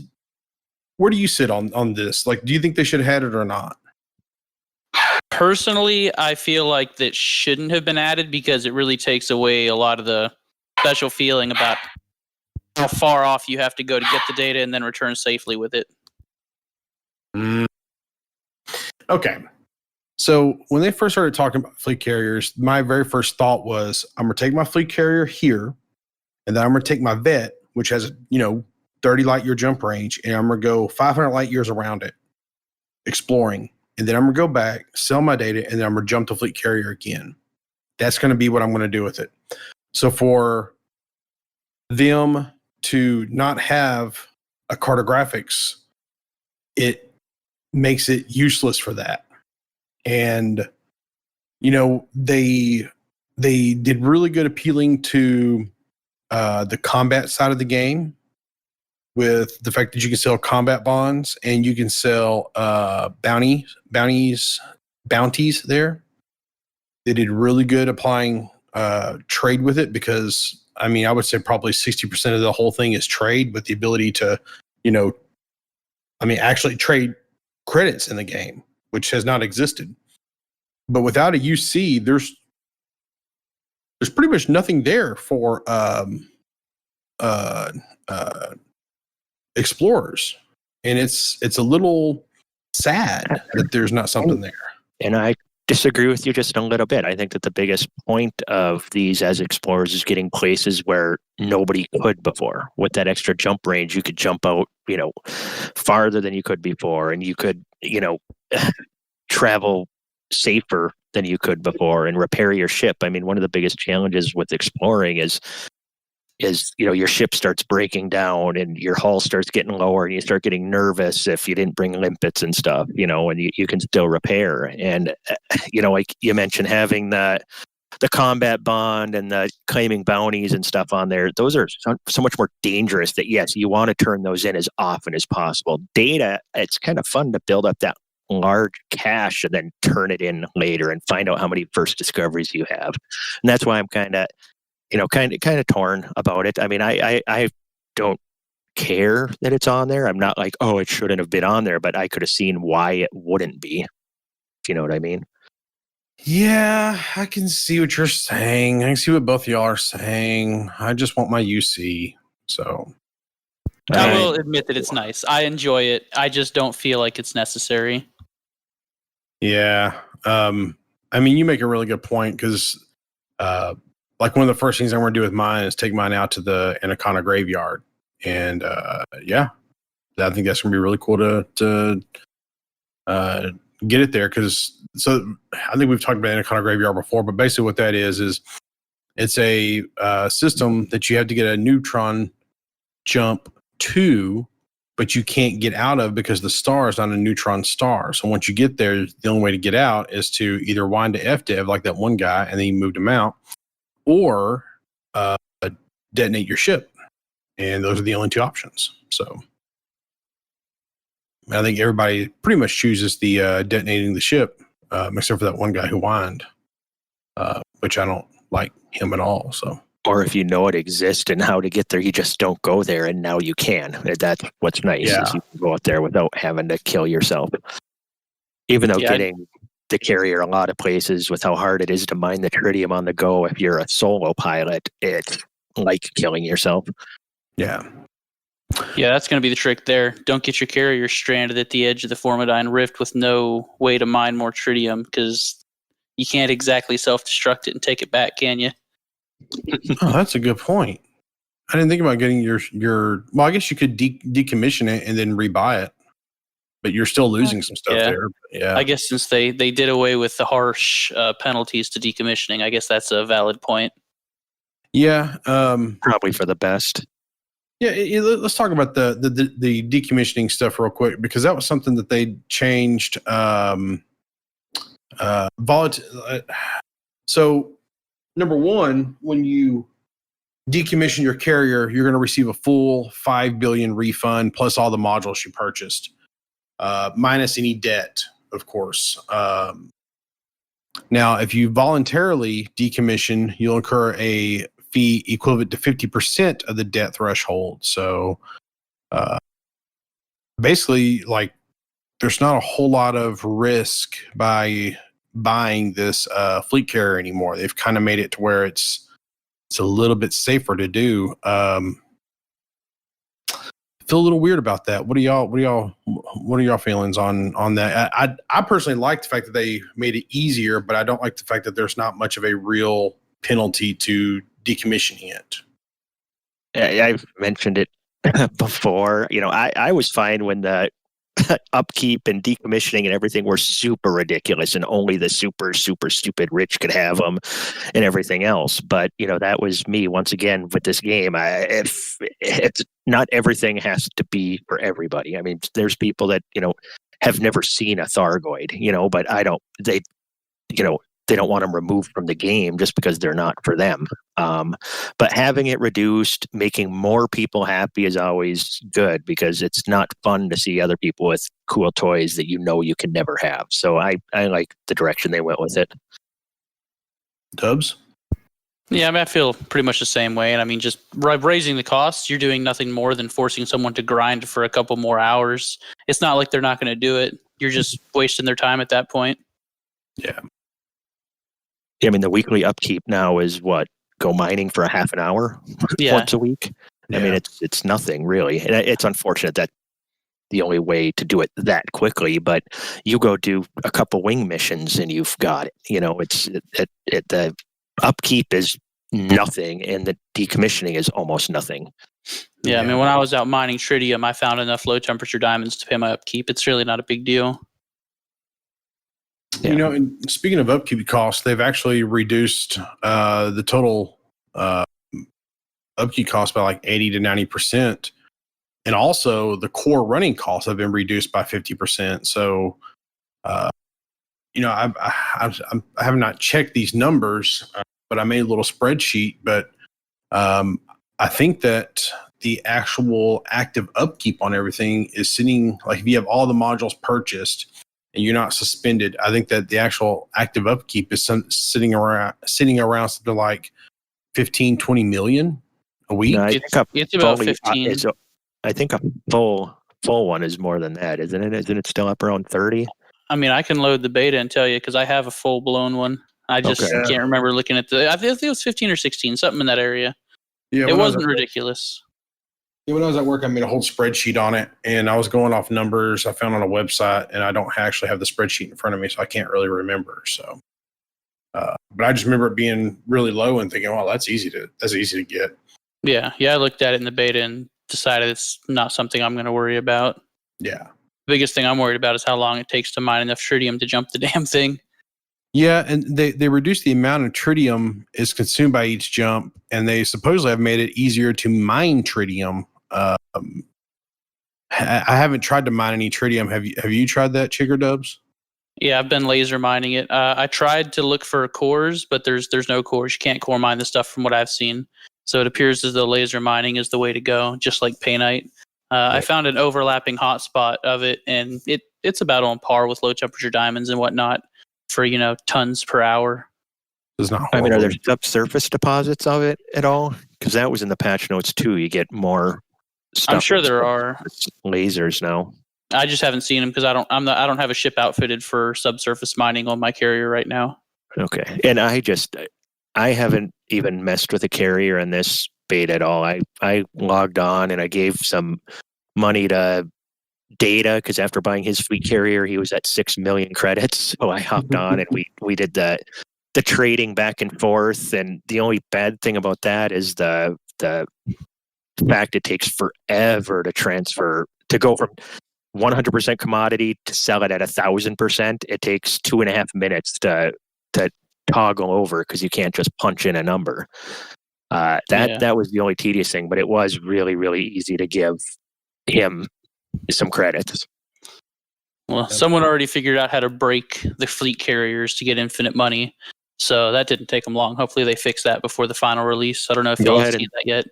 where do you sit on this? Like, do you think they should have had it or not? Personally, I feel like that shouldn't have been added, because it really takes away a lot of the special feeling about how far off you have to go to get the data and then return safely with it. Okay. So when they first started talking about fleet carriers, my very first thought was, I'm going to take my fleet carrier here, and then I'm going to take my vet, which has 30 light year jump range, and I'm going to go 500 light years around it, exploring. And then I'm going to go back, sell my data, and then I'm going to jump to fleet carrier again. That's going to be what I'm going to do with it. So for them to not have a cartographics, it makes it useless for that. And, they did really good appealing to the combat side of the game, with the fact that you can sell combat bonds and you can sell bounties there. They did really good applying trade with it, because I would say probably 60% of the whole thing is trade, with the ability to, actually trade credits in the game, which has not existed. But without a UC, there's pretty much nothing there for explorers, and it's a little sad that there's not something there. And I disagree with you just a little bit. I think that the biggest point of these as explorers is getting places where nobody could before. With that extra jump range, you could jump out, farther than you could before, and you could, travel safer than you could before, and repair your ship. One of the biggest challenges with exploring is your ship starts breaking down and your hull starts getting lower, and you start getting nervous if you didn't bring limpets and stuff, and you can still repair. And like you mentioned, having the combat bond and the claiming bounties and stuff on there, those are so much more dangerous that, yes, you want to turn those in as often as possible. Data, it's kind of fun to build up that large cache and then turn it in later and find out how many first discoveries you have. And that's why I'm kind of torn about it. I mean, I don't care that it's on there. I'm not like, oh, it shouldn't have been on there, but I could have seen why it wouldn't be. If you know what I mean? Yeah, I can see what you're saying. I can see what both of y'all are saying. I just want my UC. So I will admit that it's nice. I enjoy it. I just don't feel like it's necessary. yeah. I mean, you make a really good point because like one of the first things I'm going to do with mine is take mine out to the Anaconda graveyard. And yeah, I think that's going to be really cool to get it there. So I think we've talked about Anaconda graveyard before, but basically what that is it's a system that you have to get a neutron jump to, but you can't get out of because the star is not a neutron star. So once you get there, the only way to get out is to either wind to FDev like that one guy and then you moved him out, or detonate your ship. And those are the only two options. So I think everybody pretty much chooses the detonating the ship, except for that one guy who whined, which I don't like him at all. So, or if you know it exists and how to get there, you just don't go there, and now you can. That's what's nice is you can go out there without having to kill yourself. Even though getting the carrier a lot of places with how hard it is to mine the tritium on the go, if you're a solo pilot, it's like killing yourself. Yeah. Yeah, that's going to be the trick there. Don't get your carrier stranded at the edge of the Formidine Rift with no way to mine more tritium, because you can't exactly self-destruct it and take it back, can you? Oh, that's a good point. I didn't think about getting your. Well, I guess you could decommission it and then rebuy it, but you're still losing some stuff there. Yeah, I guess since they did away with the harsh penalties to decommissioning, I guess that's a valid point. Yeah, probably for the best. Yeah, let's talk about the decommissioning stuff real quick, because that was something that they changed. So, number one, when you decommission your carrier, you're going to receive a full $5 billion refund plus all the modules you purchased, minus any debt, of course. Now, if you voluntarily decommission, you'll incur a fee equivalent to 50% of the debt threshold. So basically, like, there's not a whole lot of risk by buying this fleet carrier anymore. They've kind of made it to where it's a little bit safer to do. I feel a little weird about that. What are y'all feelings on that? I personally like the fact that they made it easier, but I don't like the fact that there's not much of a real penalty to decommissioning it. I've mentioned it before. You know, I was fine when the upkeep and decommissioning and everything were super ridiculous and only the super stupid rich could have them and everything else. But you know, that was me once again with this game. If it's not everything has to be for everybody. I mean, there's people that, you know, have never seen a Thargoid, you know, but they don't want them removed from the game just because they're not for them. But having it reduced, making more people happy is always good, because it's not fun to see other people with cool toys that you know you can never have. So I like the direction they went with it. Dubs? Yeah, I mean, I feel pretty much the same way. And I mean, just raising the costs, you're doing nothing more than forcing someone to grind for a couple more hours. It's not like they're not going to do it. You're just wasting their time at that point. Yeah. I mean, the weekly upkeep now is what? Go mining for a half an hour once a week? Yeah. I mean, it's nothing really. And it's unfortunate that the only way to do it that quickly, but you go do a couple wing missions and you've got it. You know, the upkeep is nothing and the decommissioning is almost nothing. Yeah, I mean, when I was out mining tritium, I found enough low temperature diamonds to pay my upkeep. It's really not a big deal. Yeah. You know, and speaking of upkeep costs, they've actually reduced the total upkeep cost by like 80 to 90%. And also the core running costs have been reduced by 50%. So, you know, I have not checked these numbers, but I made a little spreadsheet. But I think that the actual active upkeep on everything is sitting, like, if you have all the modules purchased and you're not suspended, I think that the actual active upkeep is sitting around something like 15, 20 million a week. No, It's about 15. I think a full one is more than that, isn't it? Isn't it still up around 30? I mean, I can load the beta and tell you because I have a full blown one. I just Okay. can't remember looking at I think it was 15 or 16, something in that area. Yeah, It wasn't ridiculous. When I was at work, I made a whole spreadsheet on it, and I was going off numbers I found on a website, and I don't actually have the spreadsheet in front of me, so I can't really remember. So, but I just remember it being really low and thinking, "Well, that's easy to get." Yeah. I looked at it in the beta and decided it's not something I'm going to worry about. Yeah, The biggest thing I'm worried about is how long it takes to mine enough tritium to jump the damn thing. yeah, and they reduced the amount of tritium is consumed by each jump, and they supposedly have made it easier to mine tritium. I haven't tried to mine any tritium. Have you tried that, Chigger Dubs? Yeah, I've been laser mining it. I tried to look for cores, but there's no cores. You can't core mine the stuff from what I've seen. So it appears as though laser mining is the way to go, just like Painite. I found an overlapping hotspot of it, and it's about on par with low temperature diamonds and whatnot for tons per hour. It's not. I mean, are there horrible. subsurface deposits of it at all? Because that was in the patch notes too. You get more stuff. I'm sure with there are. lasers now. I just haven't seen them because I don't have a ship outfitted for subsurface mining on my carrier right now. Okay, and I haven't even messed with a carrier in this beta at all. I logged on and I gave some money to Data because after buying his fleet carrier, he was at 6 million credits. So I hopped on and we did the trading back and forth. And the only bad thing about that is the fact it takes forever to go from 100% commodity to sell it at 1,000%. It takes 2.5 minutes to toggle over because you can't just punch in a number. That was the only tedious thing, but it was really, really easy to give him some credits. Well, someone already figured out how to break the fleet carriers to get infinite money, so that didn't take them long. Hopefully, they fix that before the final release. I don't know if y'all have seen that yet.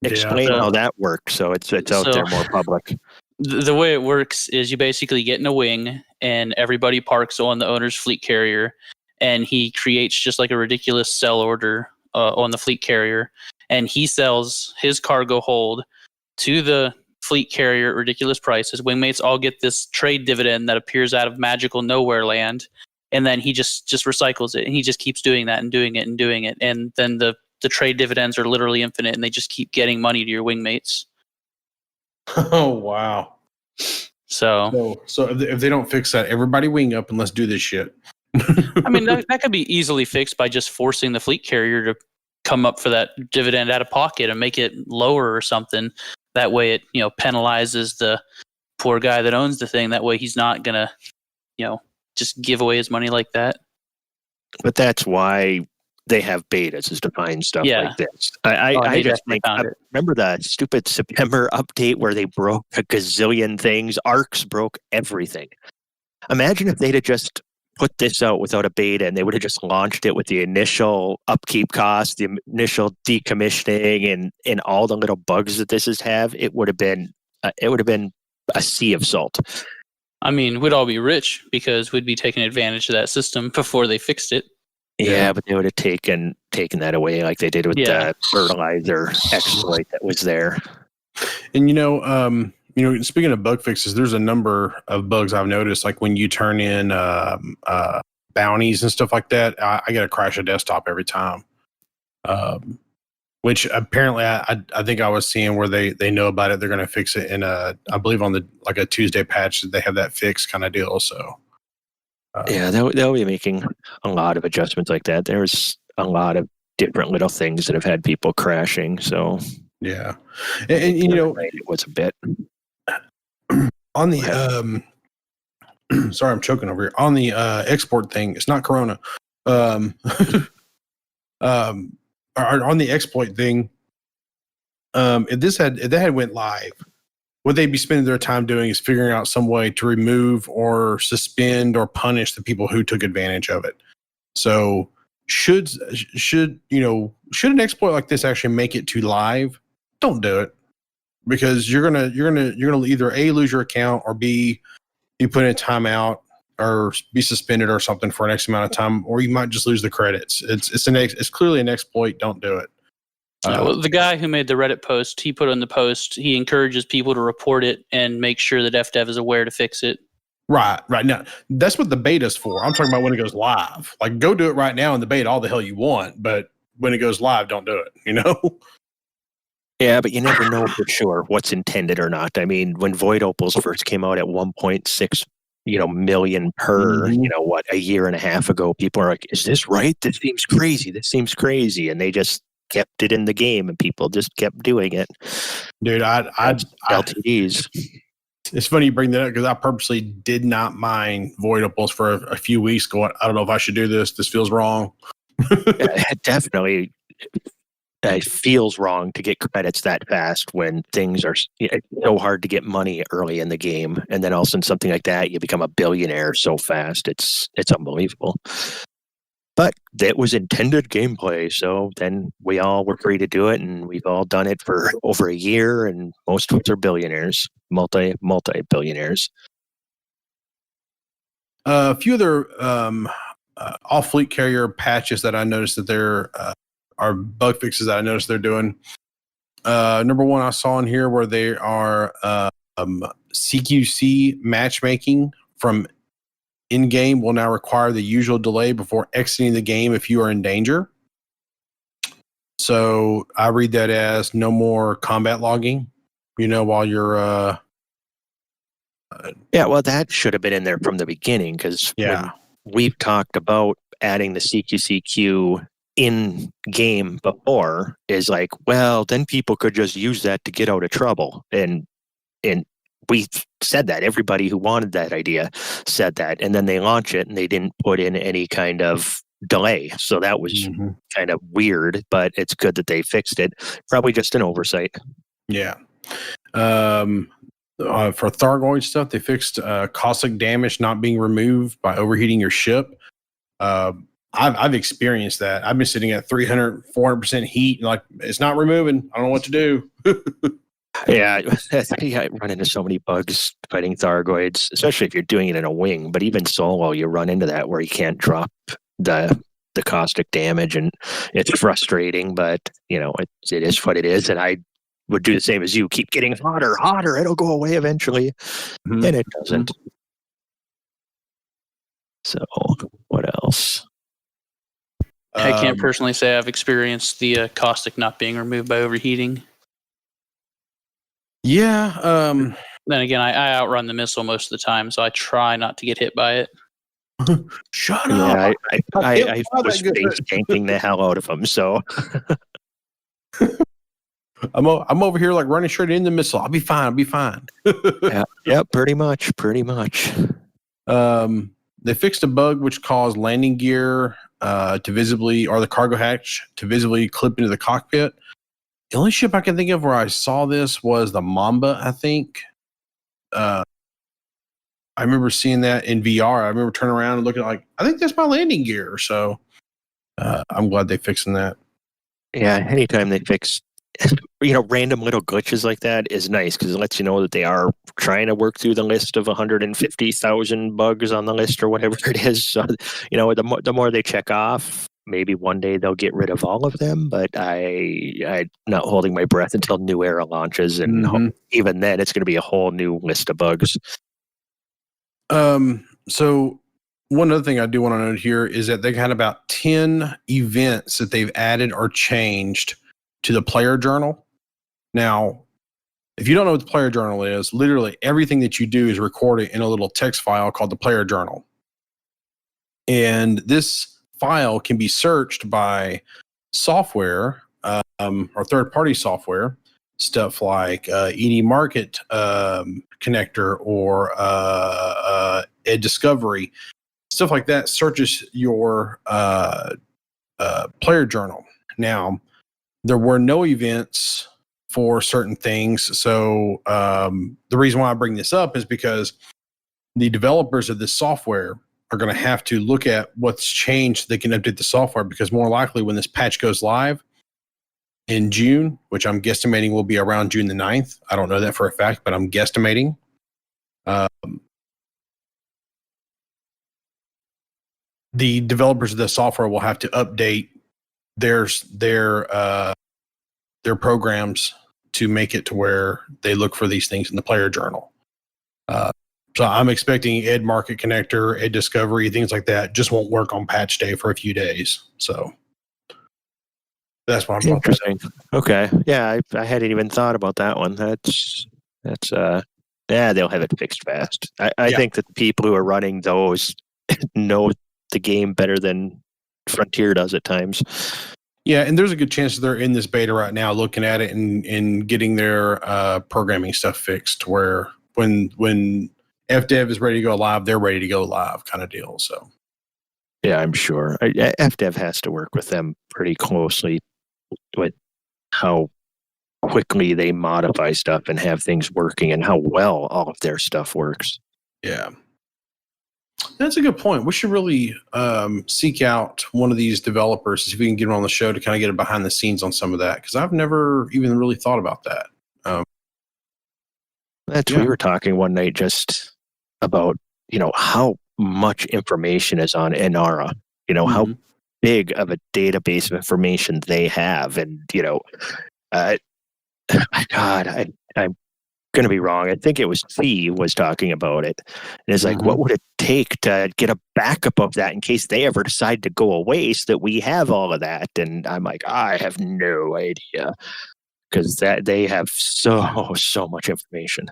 Explain how that works, so it's out there more public. The way it works is you basically get in a wing, and everybody parks on the owner's fleet carrier, and he creates just like a ridiculous sell order on the fleet carrier, and he sells his cargo hold to the fleet carrier at ridiculous prices. Wingmates all get this trade dividend that appears out of magical nowhere land, and then he just recycles it, and he just keeps doing that and doing it and doing it, and then the trade dividends are literally infinite, and they just keep getting money to your wingmates. Oh wow! So if they don't fix that, everybody wing up and let's do this shit. I mean, that could be easily fixed by just forcing the fleet carrier to come up for that dividend out of pocket and make it lower or something. That way it, penalizes the poor guy that owns the thing. That way he's not going to, just give away his money like that. But that's why they have betas, is to find stuff like this. I just think, remember the stupid September update where they broke a gazillion things? Arcs broke everything. Imagine if they'd have just put this out without a beta and they would have just launched it with the initial upkeep cost, the initial decommissioning, and all the little bugs that this have. It would have been a sea of salt. I mean, we'd all be rich because we'd be taking advantage of that system before they fixed it. Yeah, but they would have taken that away like they did with the fertilizer exploit that was there. And speaking of bug fixes, there's a number of bugs I've noticed. Like when you turn in bounties and stuff like that, I get a crash of desktop every time. Which apparently I think I was seeing where they know about it. They're going to fix it in I believe on a Tuesday patch that they have that fixed kind of deal. So they'll be making a lot of adjustments like that. There's a lot of different little things that have had people crashing. So yeah, and it was a bit on the sorry, I'm choking over here on the export thing. It's not Corona. On the exploit thing, if that had went live, what they'd be spending their time doing is figuring out some way to remove or suspend or punish the people who took advantage of it. So should an exploit like this actually make it to live? Don't do it, because you're gonna either A, lose your account, or B, you put in a timeout or be suspended or something for an X amount of time, or you might just lose the credits. It's clearly an exploit. Don't do it. Well, the guy who made the Reddit post, he put in the post, he encourages people to report it and make sure that FDev is aware to fix it. Right now, that's what the beta's for. I'm talking about when it goes live. Like, go do it right now in the beta all the hell you want, but when it goes live, don't do it. You know? Yeah, but you never know for sure what's intended or not. I mean, when Void Opals first came out at 1.6, million per, a year and a half ago, people are like, "Is this right? This seems crazy. This seems crazy," and they just kept it in the game, and people just kept doing it. Dude, LTDs. It's funny you bring that up because I purposely did not mind Void Opals for a few weeks. Going, I don't know if I should do this. This feels wrong. It definitely. It feels wrong to get credits that fast when things are so hard to get money early in the game, and then all of a sudden something like that, you become a billionaire so fast. It's unbelievable. But that was intended gameplay, so then we all were free to do it, and we've all done it for over a year, and most of us are billionaires, multi-billionaires. A few other off fleet carrier patches that I noticed that there are bug fixes that I noticed they're doing. Number one, I saw in here where they are CQC matchmaking from in-game will now require the usual delay before exiting the game if you are in danger. So I read that as no more combat logging, while you're... Yeah, well, that should have been in there from the beginning because we've talked about adding the CQC queue in game before is like, well, then people could just use that to get out of trouble. And we said that. Everybody who wanted that idea said that. And then they launch it and they didn't put in any kind of delay. So that was kind of weird, but it's good that they fixed it. Probably just an oversight. Yeah. For Thargoid stuff, they fixed caustic damage not being removed by overheating your ship. I've experienced that. I've been sitting at 300, 400% heat, and like, it's not removing. I don't know what to do. Yeah, I run into so many bugs fighting Thargoids, especially if you're doing it in a wing. But even solo, you run into that where you can't drop the caustic damage, and it's frustrating. But it is what it is, and I would do the same as you. Keep getting hotter. It'll go away eventually, and it doesn't. So, what else? I can't personally say I've experienced the caustic not being removed by overheating. Yeah. Then again, I outrun the missile most of the time, so I try not to get hit by it. Shut up! I was face tanking the hell out of them. So I'm over here like running straight in the missile. I'll be fine. Yeah, pretty much. They fixed a bug which caused landing gear to visibly, or the cargo hatch to visibly clip into the cockpit. The only ship I can think of where I saw this was the Mamba, I think. I remember seeing that in VR. I remember turning around and looking like, I think that's my landing gear. So I'm glad they're fixing that. Yeah, anytime they fix random little glitches like that is nice because it lets you know that they are trying to work through the list of 150,000 bugs on the list or whatever it is. So, the more they check off, maybe one day they'll get rid of all of them. But I'm not holding my breath until New Era launches, and even then, it's going to be a whole new list of bugs. So one other thing I do want to note here is that they had about 10 events that they've added or changed to the player journal. Now, if you don't know what the player journal is, literally everything that you do is recorded in a little text file called the player journal. And this file can be searched by software or third-party software, stuff like ED Market Connector or Ed Discovery, stuff like that searches your player journal. Now, there were no events for certain things. So the reason why I bring this up is because the developers of this software are going to have to look at what's changed so they can update the software, because more likely when this patch goes live in June, which I'm guesstimating will be around June the 9th. I don't know that for a fact, but I'm guesstimating. the developers of the software will have to update their programs to make it to where they look for these things in the player journal. So I'm expecting Ed Market Connector, Ed Discovery, things like that just won't work on patch day for a few days. So that's what I'm interesting. Okay, yeah, I hadn't even thought about that one. That's they'll have it fixed fast. I think that the people who are running those know the game better than Frontier does at times. Yeah, and there's a good chance that they're in this beta right now looking at it and getting their programming stuff fixed where when FDev is ready to go live, they're ready to go live kind of deal. So yeah, I'm sure. FDev has to work with them pretty closely with how quickly they modify stuff and have things working and how well all of their stuff works. Yeah. That's a good point. We should really seek out one of these developers, see if we can get them on the show to kind of get a behind the scenes on some of that, because I've never even really thought about that. We were talking one night just about, how much information is on Inara, how big of a database of information they have. And, I'm going to be wrong. I think it was Fee was talking about it. And it's like, what would it take to get a backup of that in case they ever decide to go away so that we have all of that? And I'm like, I have no idea, because they have so much information.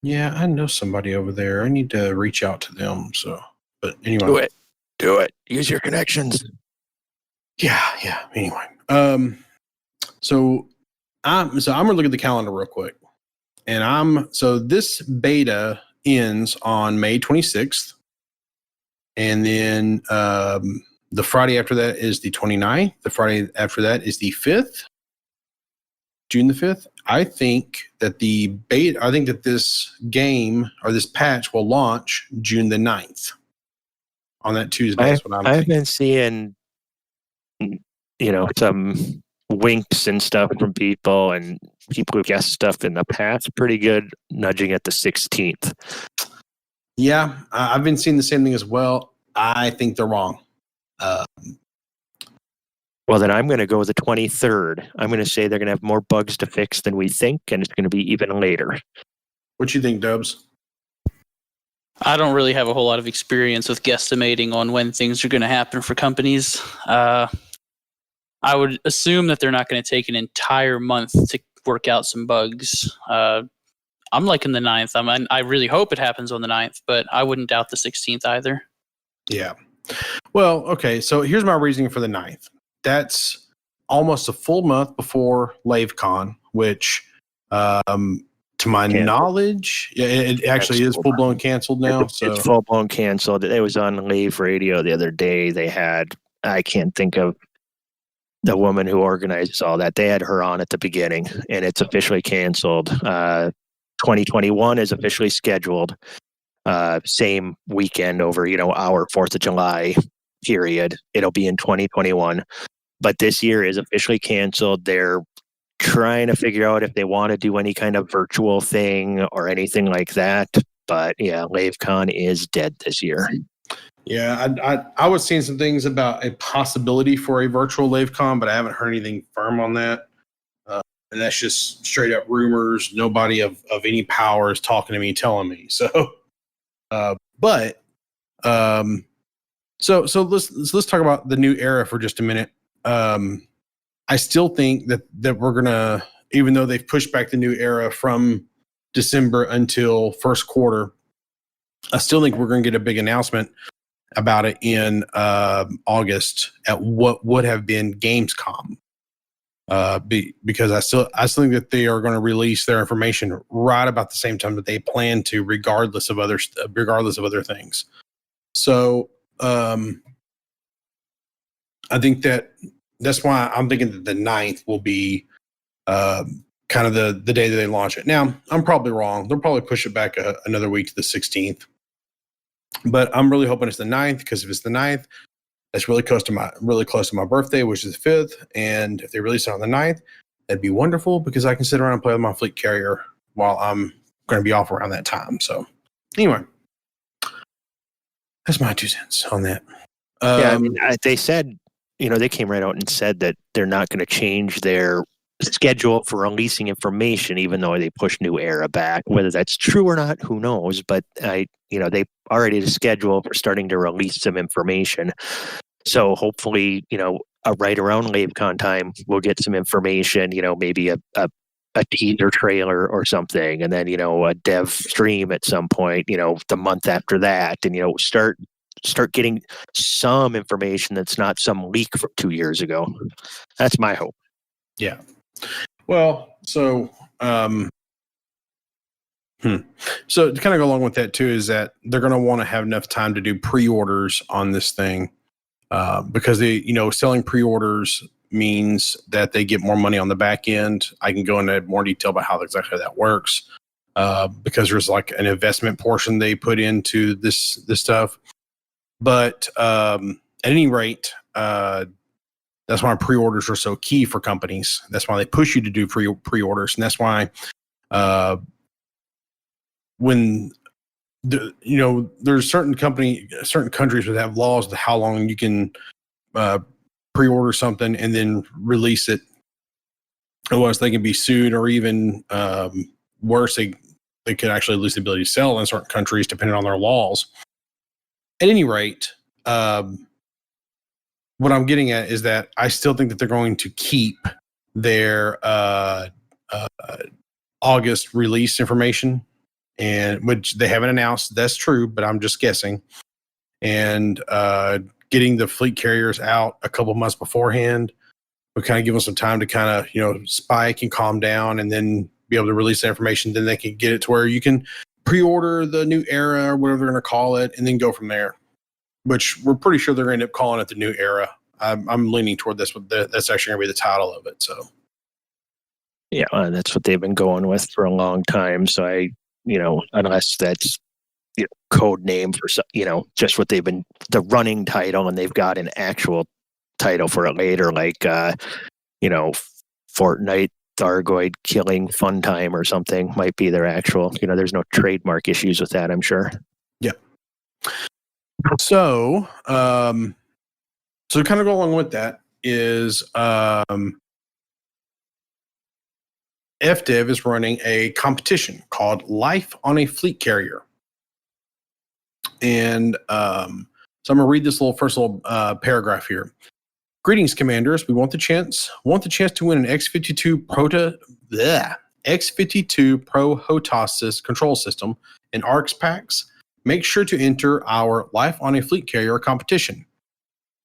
Yeah, I know somebody over there. I need to reach out to them. So, but anyway, do it. Use your connections. Yeah. Anyway, so I'm gonna look at the calendar real quick. And this beta ends on May 26th. And then the Friday after that is the 29th. The Friday after that is the 5th, June the 5th. I think that this game or this patch will launch June the 9th on that Tuesday. That's what I'm thinking. I've been seeing, some winks and stuff from people and people who guessed stuff in the past, pretty good nudging at the 16th. Yeah, I've been seeing the same thing as well. I think they're wrong. Well, then I'm going to go with the 23rd. I'm going to say they're going to have more bugs to fix than we think, and it's going to be even later. What you think, Dubs? I don't really have a whole lot of experience with guesstimating on when things are going to happen for companies. I would assume that they're not going to take an entire month to work out some bugs. I'm liking the 9th. I really hope it happens on the 9th, but I wouldn't doubt the 16th either. Yeah. Well, okay. So here's my reasoning for the 9th. That's almost a full month before LaveCon, which, to my knowledge, it actually is full-blown canceled now. It's full-blown canceled. It was on Lave Radio the other day. They had, I can't think of the woman who organizes all that. They had her on at the beginning, and it's officially canceled. 2021 is officially scheduled. Same weekend over, our 4th of July period. It'll be in 2021. But this year is officially canceled. They're trying to figure out if they want to do any kind of virtual thing or anything like that. But yeah, LaveCon is dead this year. Yeah, I was seeing some things about a possibility for a virtual LaveCon, but I haven't heard anything firm on that. And that's just straight up rumors. Nobody of any power is talking to me, telling me. So, so let's talk about the new era for just a minute. I still think that we're gonna, even though they've pushed back the new era from December until first quarter, I still think we're gonna get a big announcement about it in August at what would have been Gamescom. Because I still think that they are going to release their information right about the same time that they plan to, regardless of other things. So I think that's why I'm thinking that the 9th will be kind of the day that they launch it. Now, I'm probably wrong. They'll probably push it back another week to the 16th. But I'm really hoping it's the 9th, because if it's the 9th, that's really close to my birthday, which is the 5th. And if they release it on the 9th, that'd be wonderful, because I can sit around and play with my fleet carrier while I'm going to be off around that time. So anyway, that's my 2 cents on that. Yeah, I mean, they said, they came right out and said that they're not going to change their schedule for releasing information, even though they push New Era back. Whether that's true or not, who knows? But they already had a schedule for starting to release some information. So hopefully, right around LaveCon time, we'll get some information. Maybe a teaser trailer or something, and then a dev stream at some point. The month after that, and start getting some information that's not some leak from 2 years ago. That's my hope. Yeah. Well, so so to kind of go along with that too is that they're going to want to have enough time to do pre-orders on this thing, because selling pre-orders means that they get more money on the back end. I can go into more detail about how exactly that works, because there's like an investment portion they put into this stuff. But at any rate, that's why pre-orders are so key for companies. That's why they push you to do pre-orders, and that's why when there's certain countries that have laws to how long you can pre-order something and then release it. Otherwise, they can be sued, or even worse, they could actually lose the ability to sell in certain countries depending on their laws. At any rate, what I'm getting at is that I still think that they're going to keep their August release information, and which they haven't announced. That's true, but I'm just guessing. And getting the fleet carriers out a couple months beforehand will kind of give them some time to kind of spike and calm down, and then be able to release the information. Then they can get it to where you can pre-order the New Era or whatever they're going to call it, and then go from there. Which we're pretty sure they're going to end up calling it the New Era. I'm leaning toward this. That's actually going to be the title of it. So, yeah, that's what they've been going with for a long time. So unless that's code name for just what they've been, the running title, and they've got an actual title for it later, like Fortnite Thargoid Killing Fun Time or something might be their actual. There's no trademark issues with that, I'm sure. Yeah. So, kind of go along with that is FDev is running a competition called Life on a Fleet Carrier. And so I'm going to read this first little paragraph here. Greetings, commanders. We want the chance to win an X-52 X-52 Pro HOTAS control system and ARX packs. Make sure to enter our Life on a Fleet Carrier competition.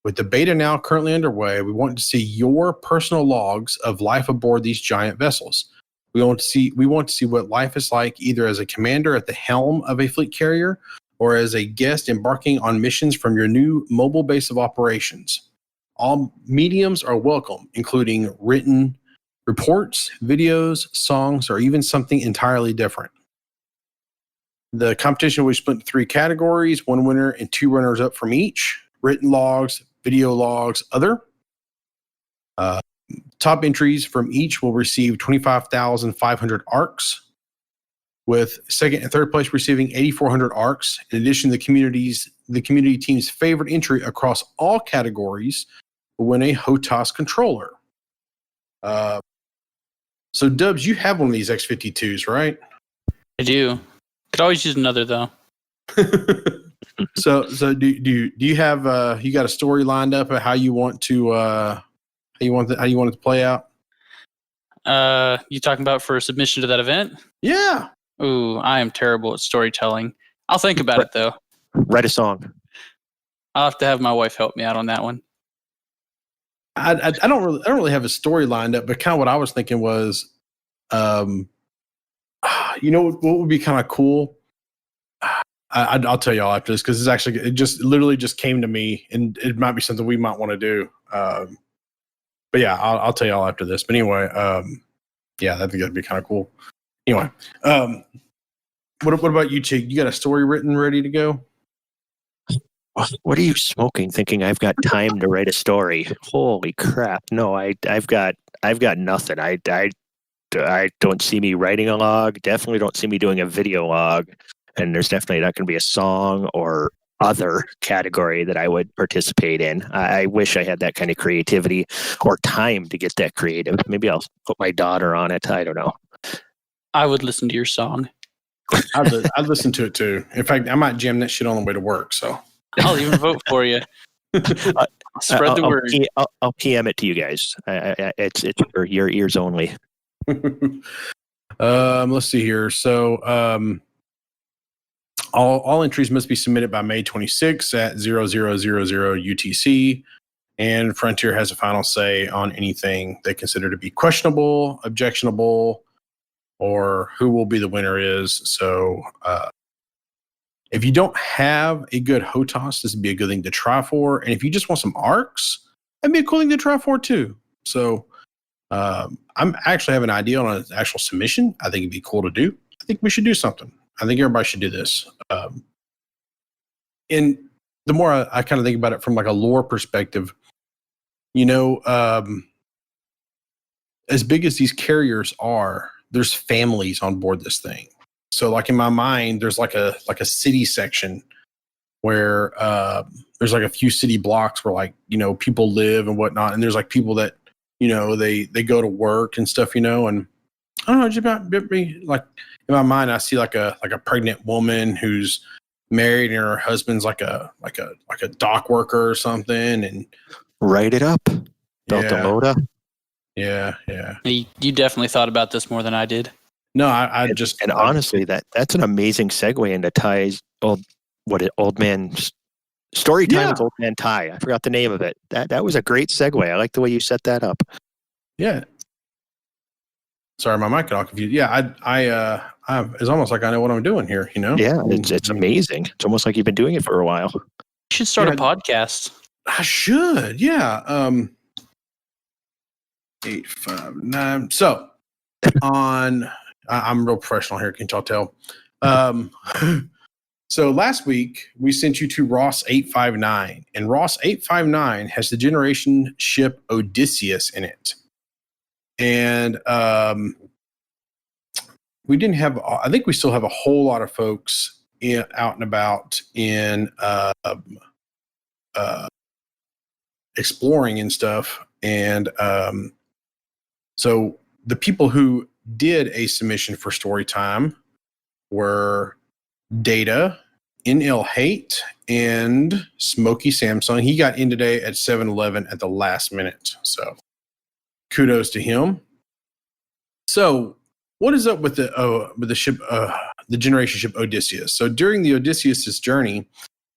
With the beta now currently underway, we want to see your personal logs of life aboard these giant vessels. We want to see what life is like either as a commander at the helm of a fleet carrier or as a guest embarking on missions from your new mobile base of operations. All mediums are welcome, including written reports, videos, songs, or even something entirely different. The competition will be split into 3 categories, 1 winner and 2 runners-up from each: written logs, video logs, other. Top entries from each will receive 25,500 ARX, with second and third place receiving 8,400 ARX. In addition, the community team's favorite entry across all categories will win a HOTAS controller. So, Dubs, you have one of these X-52s, right? I do. Could always use another though. So do you have you got a story lined up of how you want to how you want it to play out? You talking about for a submission to that event? Yeah. Ooh, I am terrible at storytelling. I'll think about it though. Write a song. I'll have to have my wife help me out on that one. I don't really have a story lined up, but kind of what I was thinking was, what would be kind of cool? I'll tell y'all after this, because it literally just came to me, and it might be something we might want to do. But yeah, I'll tell y'all after this. But anyway, yeah, I think that'd be kind of cool. Anyway, what about you, Chick? You got a story written, ready to go? What are you smoking? Thinking I've got time to write a story? Holy crap! No, I've got nothing. I don't see me writing a log. Definitely don't see me doing a video log. And there's definitely not going to be a song or other category that I would participate in. I wish I had that kind of creativity or time to get that creative. Maybe I'll put my daughter on it. I don't know. I would listen to your song. I'd listen to it too. In fact, I might jam that shit on the way to work. So I'll even vote for you. Spread the word. I'll PM it to you guys. It's for your ears only. Let's see here. So all entries must be submitted by May 26 at 0000 UTC, and Frontier has a final say on anything they consider to be questionable, objectionable, or who will be the winner is. So if you don't have a good HOTAS, this would be a good thing to try for. And if you just want some ARCs, that'd be a cool thing to try for too. So I'm actually have an idea on an actual submission. I think it'd be cool to do. I think we should do something. I think everybody should do this. And the more I kind of think about it from like a lore perspective, as big as these carriers are, there's families on board this thing. So like in my mind, there's like a city section where there's like a few city blocks where like, people live and whatnot. And there's like people that, they go to work and stuff, and I don't know, just about like in my mind, I see like a pregnant woman who's married and her husband's like a dock worker or something. And write it up. Beltamoda. Yeah. You definitely thought about this more than I did. No, I just and honestly, that's an amazing segue into Ty's old man story time with Old Man Ty. I forgot the name of it. That was a great segue. I like the way you set that up. Yeah. Sorry, my mic got all confused. Yeah, I it's almost like I know what I'm doing here. Yeah, it's amazing. It's almost like you've been doing it for a while. You should start a podcast. I should. Yeah. 859. So I'm real professional here. Can y'all tell? So last week we sent you to Ross 859, and Ross 859 has the generation ship Odysseus in it. And we didn't have. I think we still have a whole lot of folks out and about in exploring and stuff. And so the people who did a submission for story time were Data, NL Hate, and Smokey Samsung. He got in today at 7-Eleven at the last minute. So kudos to him. So what is up with the ship, the generation ship Odysseus? So during the Odysseus' journey,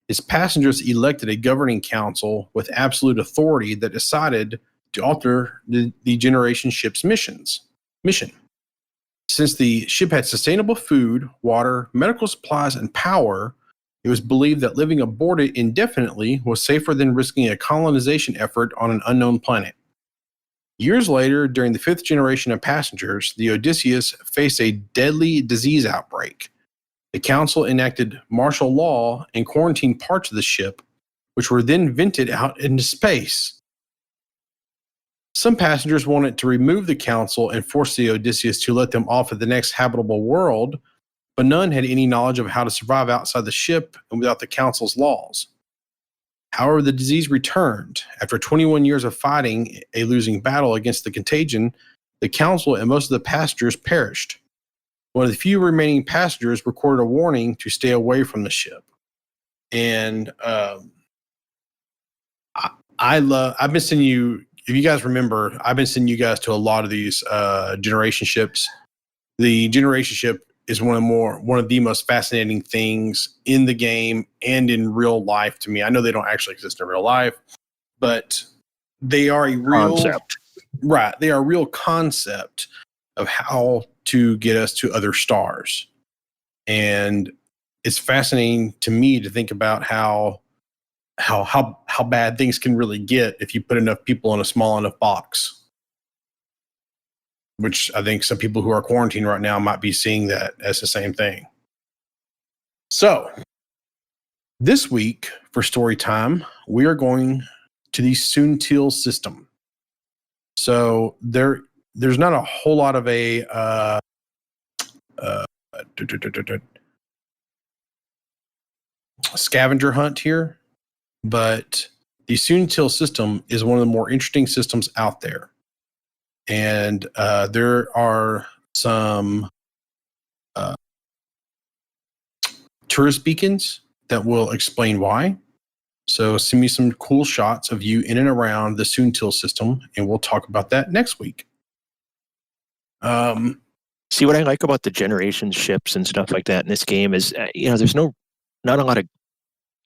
his passengers elected a governing council with absolute authority that decided to alter the generation ship's mission. Since the ship had sustainable food, water, medical supplies, and power, it was believed that living aboard it indefinitely was safer than risking a colonization effort on an unknown planet. Years later, during the fifth generation of passengers, the Odysseus faced a deadly disease outbreak. The council enacted martial law and quarantined parts of the ship, which were then vented out into space. Some passengers wanted to remove the council and force the Odysseus to let them off at the next habitable world, but none had any knowledge of how to survive outside the ship and without the council's laws. However, the disease returned. After 21 years of fighting a losing battle against the contagion, the council and most of the passengers perished. One of the few remaining passengers recorded a warning to stay away from the ship. And I've been sending you, if you guys remember, I've been sending you guys to a lot of these generation ships. The generation ship is one of the most fascinating things in the game and in real life to me. I know they don't actually exist in real life, but they are a real concept. Right. They are a real concept of how to get us to other stars. And it's fascinating to me to think about how bad things can really get if you put enough people in a small enough box. Which I think some people who are quarantined right now might be seeing that as the same thing. So, this week for story time, we are going to the Soontil system. So there's not a whole lot of scavenger hunt here, but the Soontill system is one of the more interesting systems out there. And there are some tourist beacons that will explain why. So send me some cool shots of you in and around the Soontill system, and we'll talk about that next week. See, what I like about the generation ships and stuff like that in this game is, there's not a lot of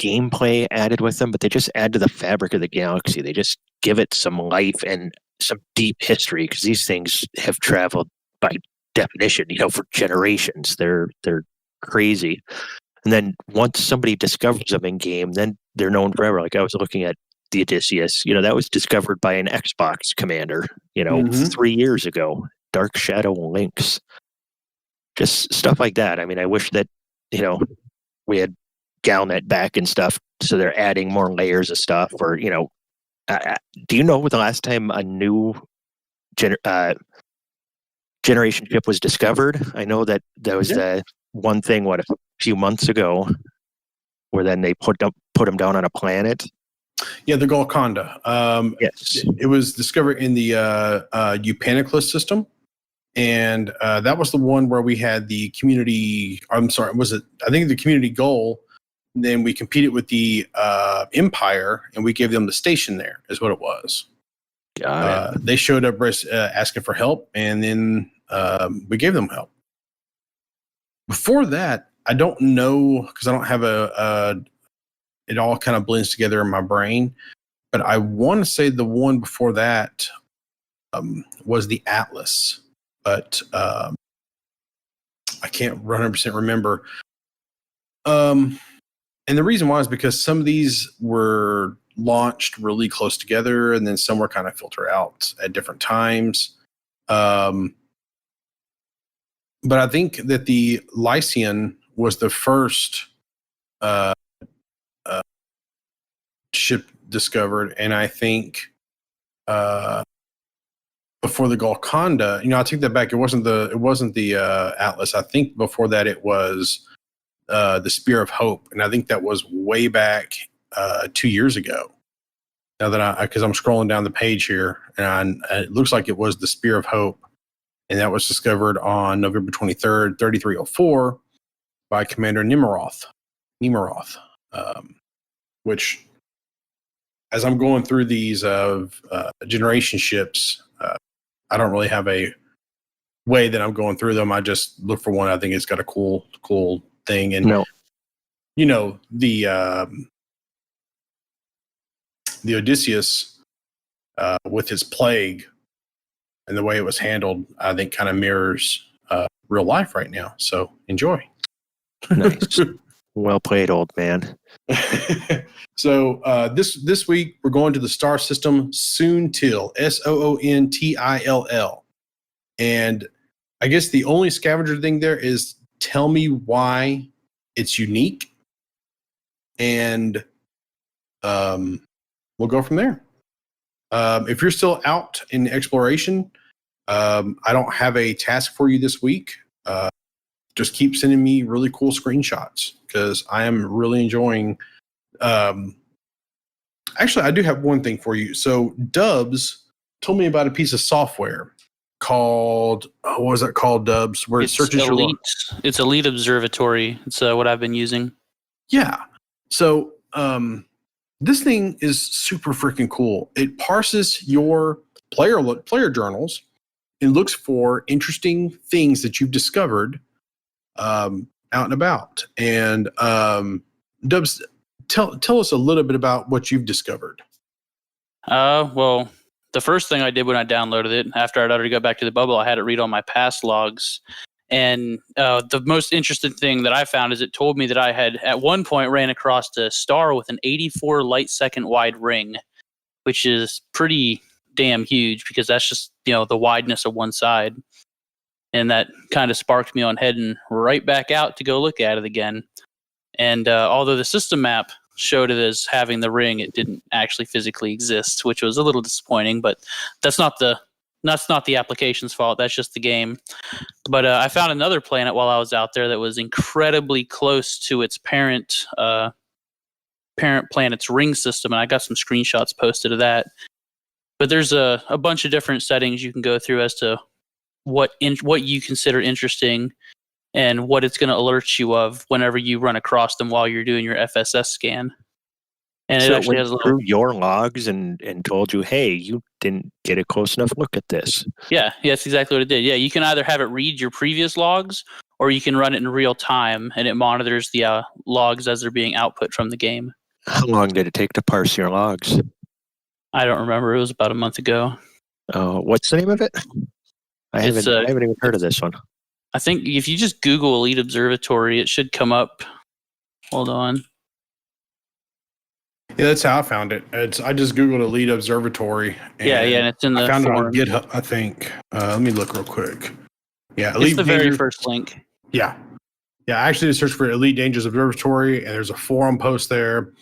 gameplay added with them, but they just add to the fabric of the galaxy. They just give it some life and some deep history, because these things have traveled by definition, for generations. They're crazy. And then once somebody discovers them in game, then they're known forever. Like I was looking at the Odysseus, that was discovered by an Xbox commander, 3 years ago. Dark Shadow Lynx. Just stuff like that. I mean, I wish that, we had Galnet back and stuff, so they're adding more layers of stuff. Or, do you know the last time a new generation ship was discovered? I know that there was the one thing, a few months ago, where then they put them down on a planet. Yeah, the Golconda. Yes. It was discovered in the Upaniclus system. And that was the one where we had the community. I think the community goal. Then we competed with the Empire, and we gave them the station there, is what it was. They showed up asking for help, and then we gave them help. Before that, I don't know, because I don't have it all kind of blends together in my brain. But I want to say the one before that was the Atlas. But I can't 100% remember. And the reason why is because some of these were launched really close together, and then some were kind of filtered out at different times. But I think that the Lycian was the first ship discovered, and I think before the Golconda, I take that back. It wasn't the Atlas. I think before that it was the Spear of Hope, and I think that was way back 2 years ago. Now that because I'm scrolling down the page here, and it looks like it was the Spear of Hope, and that was discovered on November 23rd, 3304, by Commander Nemeroth. Which, as I'm going through these generation ships, I don't really have a way that I'm going through them. I just look for one. I think it's got a cool thing. And the Odysseus with his plague and the way it was handled, I think kind of mirrors real life right now. So enjoy. Nice. Well played, old man. So this week we're going to the star system Soontill, Soontill, and I guess the only scavenger thing there is tell me why it's unique, and we'll go from there. If you're still out in exploration, I don't have a task for you this week. Just keep sending me really cool screenshots, because I am really enjoying. Actually, I do have one thing for you. So Dubs told me about a piece of software called, what was that called, Dubs? Where it searches Elite. It's Elite Observatory. It's what I've been using. Yeah. So this thing is super freaking cool. It parses your player journals and looks for interesting things that you've discovered out and about. And Dubs, tell us a little bit about what you've discovered. Well, the first thing I did when I downloaded it, after I'd already got back to the bubble, I had it read all my past logs. And the most interesting thing that I found is it told me that I had at one point ran across a star with an 84 light second wide ring, which is pretty damn huge, because that's just, the wideness of one side. And that kind of sparked me on heading right back out to go look at it again. And although the system map showed it as having the ring, it didn't actually physically exist, which was a little disappointing. But that's not the application's fault. That's just the game. But I found another planet while I was out there that was incredibly close to its parent parent planet's ring system, and I got some screenshots posted of that. But there's a bunch of different settings you can go through as to what you consider interesting and what it's going to alert you of whenever you run across them while you're doing your FSS scan. And so it actually has a little, through your logs and told you, hey, you didn't get a close enough look at this. yeah, that's exactly what it did. Yeah, you can either have it read your previous logs, or you can run it in real time, and it monitors the logs as they're being output from the game. How long did it take to parse your logs? I don't remember. It was about a month ago. What's the name of it? I haven't even heard of this one. I think if you just Google Elite Observatory, it should come up. Hold on. Yeah, that's how I found it. I just Googled Elite Observatory. And and it's in the I found forum. it on GitHub, I think. Let me look real quick. Yeah, It's the very first link. Yeah. Yeah, I actually searched for Elite Dangerous Observatory, and there's a forum post there,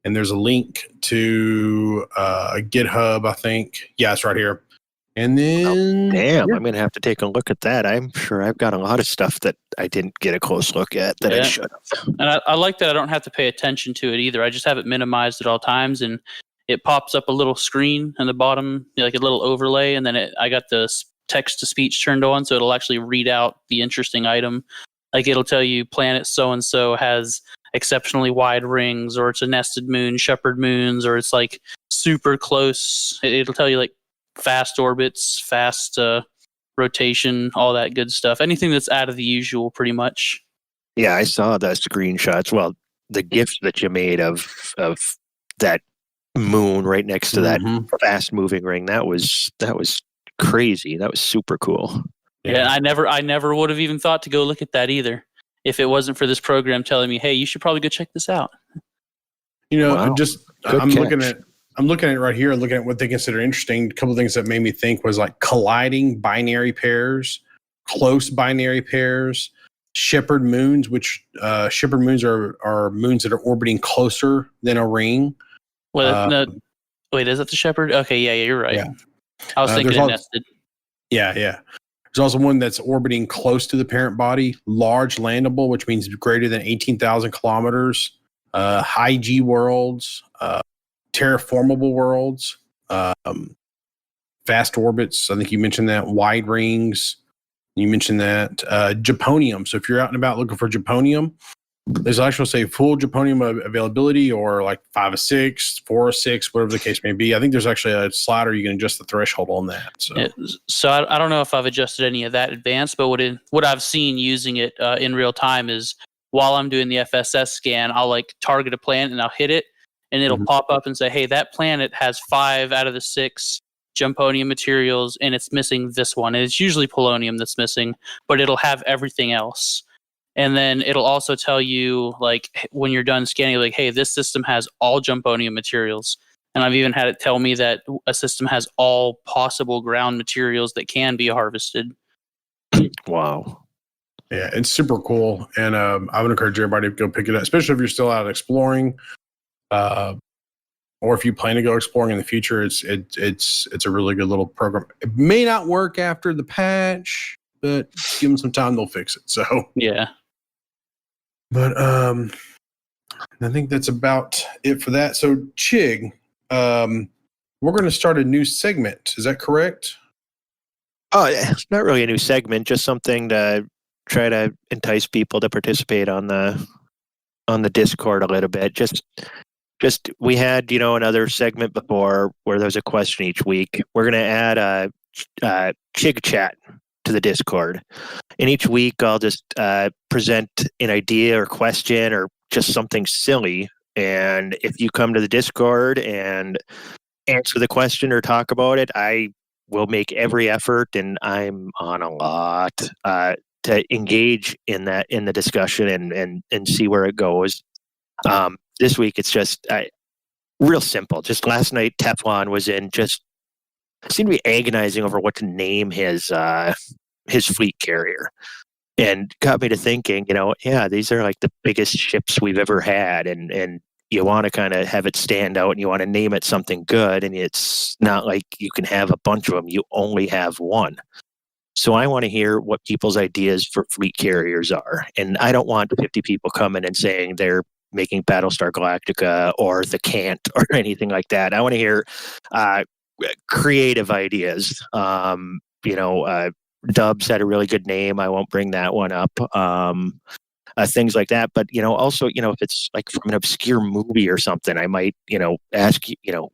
and there's a link to GitHub, I think. Yeah, it's right here. And then... Damn, I'm going to have to take a look at that. I'm sure I've got a lot of stuff that I didn't get a close look at that I should have. And I like that I don't have to pay attention to it either. I just have it minimized at all times, and it pops up a little screen in the bottom, like a little overlay, and then I got the text-to-speech turned on, so it'll actually read out the interesting item. Like it'll tell you planet so-and-so has exceptionally wide rings, or it's a nested moon, shepherd moons, or it's like super close. It'll tell you like fast orbits, fast rotation, all that good stuff. Anything that's out of the usual, pretty much. Yeah, I saw the screenshots. Well, the gifts that you made of that moon right next to that fast-moving ring, that was crazy. That was super cool. Yeah, I never would have even thought to go look at that either if it wasn't for this program telling me, hey, you should probably go check this out. You know, Wow. I'm looking at it right here and looking at what they consider interesting. A couple of things that made me think was like colliding binary pairs, close binary pairs, shepherd moons, which shepherd moons are moons that are orbiting closer than a ring. Well, no, wait, is that the shepherd? Okay, yeah, you're right. Yeah. I was thinking it nested. Yeah. There's also one that's orbiting close to the parent body, large landable, which means greater than 18,000 kilometers, high G worlds, terraformable worlds, fast orbits. I think you mentioned that. Wide rings. You mentioned that. Japonium. So if you're out and about looking for Japonium, there's actually say full Japonium availability, or like 5 of 6, 4 of 6, whatever the case may be. I think there's actually a slider you can adjust the threshold on that. So I don't know if I've adjusted any of that advanced, but what I've seen using it in real time is while I'm doing the FSS scan, I'll like target a planet and I'll hit it, and it'll pop up and say, hey, that planet has 5 out of the 6 Jamponium materials, and it's missing this one. And it's usually polonium that's missing, but it'll have everything else. And then it'll also tell you, like, when you're done scanning, like, hey, this system has all Jamponium materials. And I've even had it tell me that a system has all possible ground materials that can be harvested. Wow. Yeah, it's super cool. And I would encourage everybody to go pick it up, especially if you're still out exploring. Or if you plan to go exploring in the future, it's a really good little program. It may not work after the patch, but give them some time, they'll fix it. So yeah. But I think that's about it for that. So Chig, we're going to start a new segment. Is that correct? Oh, it's not really a new segment, just something to try to entice people to participate on the Discord a little bit. Just we had, another segment before where there was a question each week. We're going to add a Chig chat to the Discord. And each week I'll just present an idea or question or just something silly. And if you come to the Discord and answer the question or talk about it, I will make every effort, and I'm on a lot to engage in the discussion and see where it goes. This week it's just real simple. Just last night Teflon was in, just seemed to be agonizing over what to name his fleet carrier, and got me to thinking, these are like the biggest ships we've ever had, and you want to kind of have it stand out, and you want to name it something good, and it's not like you can have a bunch of them, you only have one. So I want to hear what people's ideas for fleet carriers are, and I don't want 50 people coming and saying their making Battlestar Galactica or the Cant or anything like that. I want to hear creative ideas. Dubs had a really good name. I won't bring that one up. Things like that. But, also, if it's like from an obscure movie or something, I might, ask,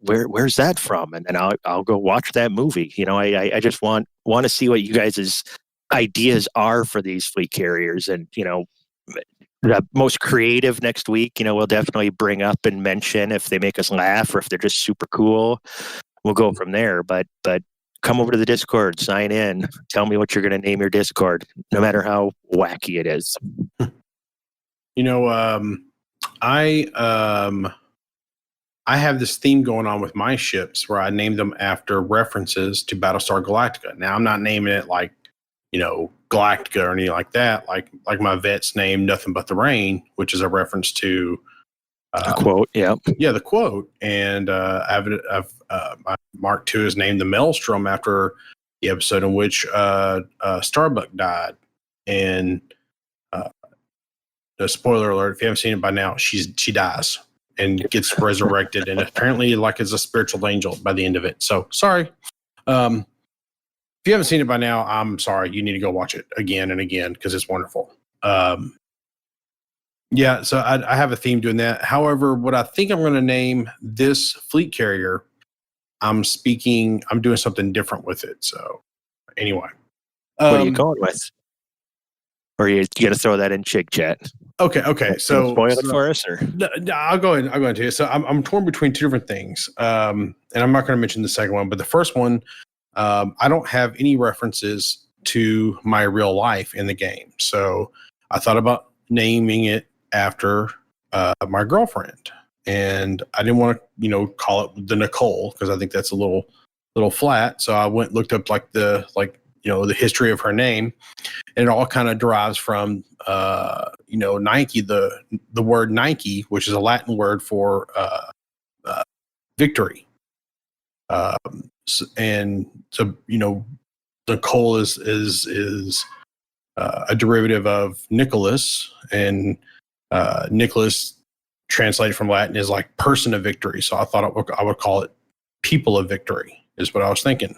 where's that from? And then I'll go watch that movie. I just want to see what you guys' ideas are for these fleet carriers. And, the most creative next week, we'll definitely bring up and mention if they make us laugh or if they're just super cool. We'll go from there. But come over to the Discord, sign in, tell me what you're going to name your Discord, no matter how wacky it is. I have this theme going on with my ships where I name them after references to Battlestar Galactica. Now, I'm not naming it like, Galactica or anything like that. Like my vet's name, Nothing But the Rain, which is a reference to a quote. Yeah. Yeah, the quote. And my Mark II is named the Maelstrom after the episode in which Starbuck died. And the spoiler alert, if you haven't seen it by now, she dies and gets resurrected, and apparently is a spiritual angel by the end of it. So sorry. If you haven't seen it by now, I'm sorry. You need to go watch it again and again because it's wonderful. So I have a theme doing that. However, what I think I'm going to name this fleet carrier, I'm doing something different with it. So anyway. What are you going with? Or you got to throw that in Chick Chat? Okay. So spoil it for us, or I'll go into it. So I'm torn between two different things, and I'm not going to mention the second one, but the first one, I don't have any references to my real life in the game, so I thought about naming it after my girlfriend, and I didn't want to call it the Nicole because I think that's a little flat. So I looked up the history of her name, and it all kind of derives from Nike, the word Nike, which is a Latin word for victory. And so Nicole is a derivative of Nicholas, and Nicholas translated from Latin is like person of victory. So I thought I would call it people of victory is what I was thinking.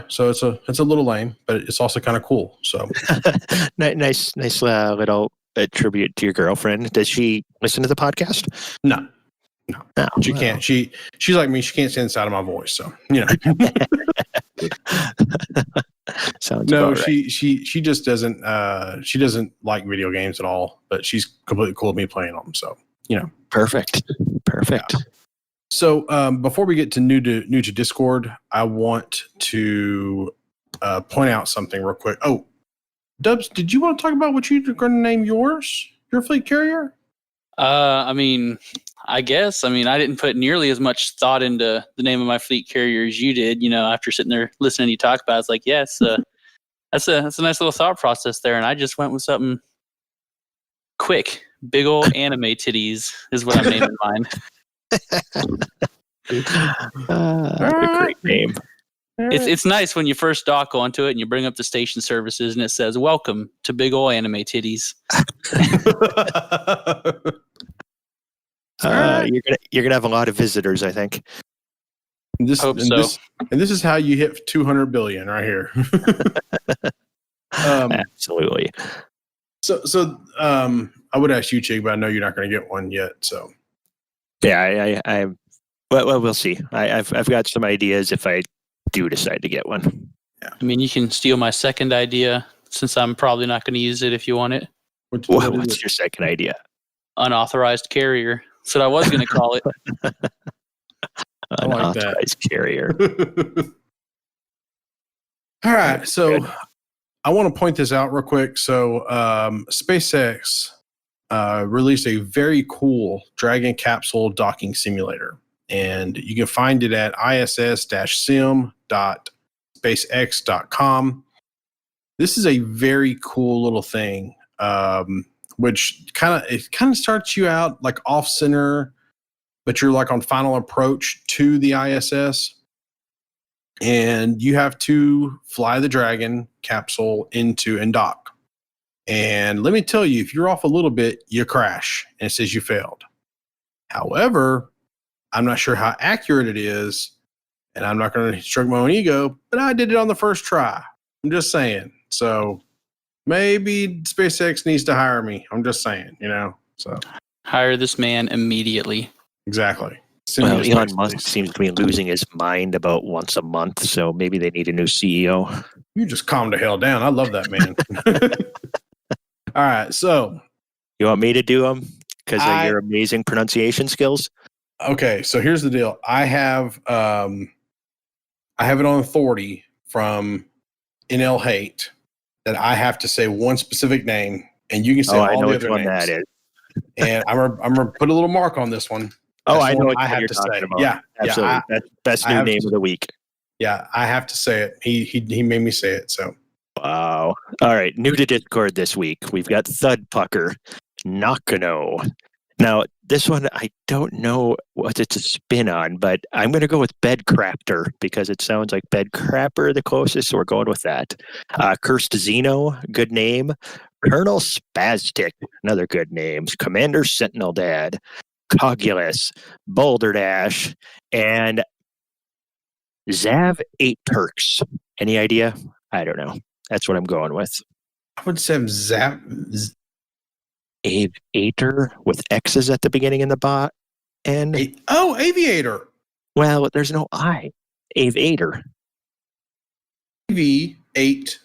So it's a little lame, but it's also kind of cool. So nice little tribute to your girlfriend. Does she listen to the podcast? No, she can't. She's like me. She can't stand the sound of my voice. So sounds no. About right. She just doesn't. She doesn't like video games at all. But she's completely cool with me playing them. So perfect. Yeah. So before we get to new to Discord, I want to point out something real quick. Oh, Dubs, did you want to talk about what you're going to name your fleet carrier? I guess. I didn't put nearly as much thought into the name of my fleet carrier as you did. After sitting there listening to you talk about it, it's like, yes, that's a nice little thought process there. And I just went with something quick. Big old anime titties is what I'm naming mine. A great name. It's nice when you first dock onto it and you bring up the station services and it says, "Welcome to Big Ol' Anime Titties." You're gonna have a lot of visitors, I think. Hope so. This is how you hit 200 billion right here. Absolutely. So I would ask you, Chig, but I know you're not going to get one yet. So yeah, well, we'll see. I've got some ideas if I do decide to get one. Yeah. You can steal my second idea since I'm probably not going to use it if you want it. What's your second idea? Unauthorized carrier. That's what I was going to call it. Unauthorized carrier. All right. So I want to point this out real quick. So SpaceX released a very cool Dragon capsule docking simulator. And you can find it at iss-sim.spacex.com. This is a very cool little thing, which kind of starts you out like off center, but you're like on final approach to the ISS. And you have to fly the Dragon capsule into and dock. And let me tell you, if you're off a little bit, you crash and it says you failed. However, I'm not sure how accurate it is, and I'm not going to stroke my own ego, but I did it on the first try. I'm just saying. So maybe SpaceX needs to hire me. I'm just saying, so. Hire this man immediately. Exactly. Well, Elon Musk seems to be losing his mind about once a month, so maybe they need a new CEO. You just calm the hell down. I love that man. All right, so. You want me to do them because of your amazing pronunciation skills? Okay, so here's the deal. I have it on authority from NL Hate that I have to say one specific name, and you can say all the other names. That is. And I'm gonna put a little mark on this one. That's I know what I have you're to talking say. About. Yeah, absolutely. Yeah, That's best new name of the week. Yeah, I have to say it. He made me say it. So. Wow. All right, new to Discord this week. We've got Thud Pucker, Nakano. Now, this one, I don't know what it's a spin on, but I'm going to go with Bed Crapter because it sounds like Bed Crapper the closest, so we're going with that. Cursed Xeno, good name. Colonel Spastic, another good name. Commander Sentinel Dad, Cogulus, Boulder Dash, and Zav 8 Turks. Any idea? I don't know. That's what I'm going with. I would say Zap. Aviator with X's at the beginning in the bot. And Aviator. Well, there's no I. Aviator. AV8.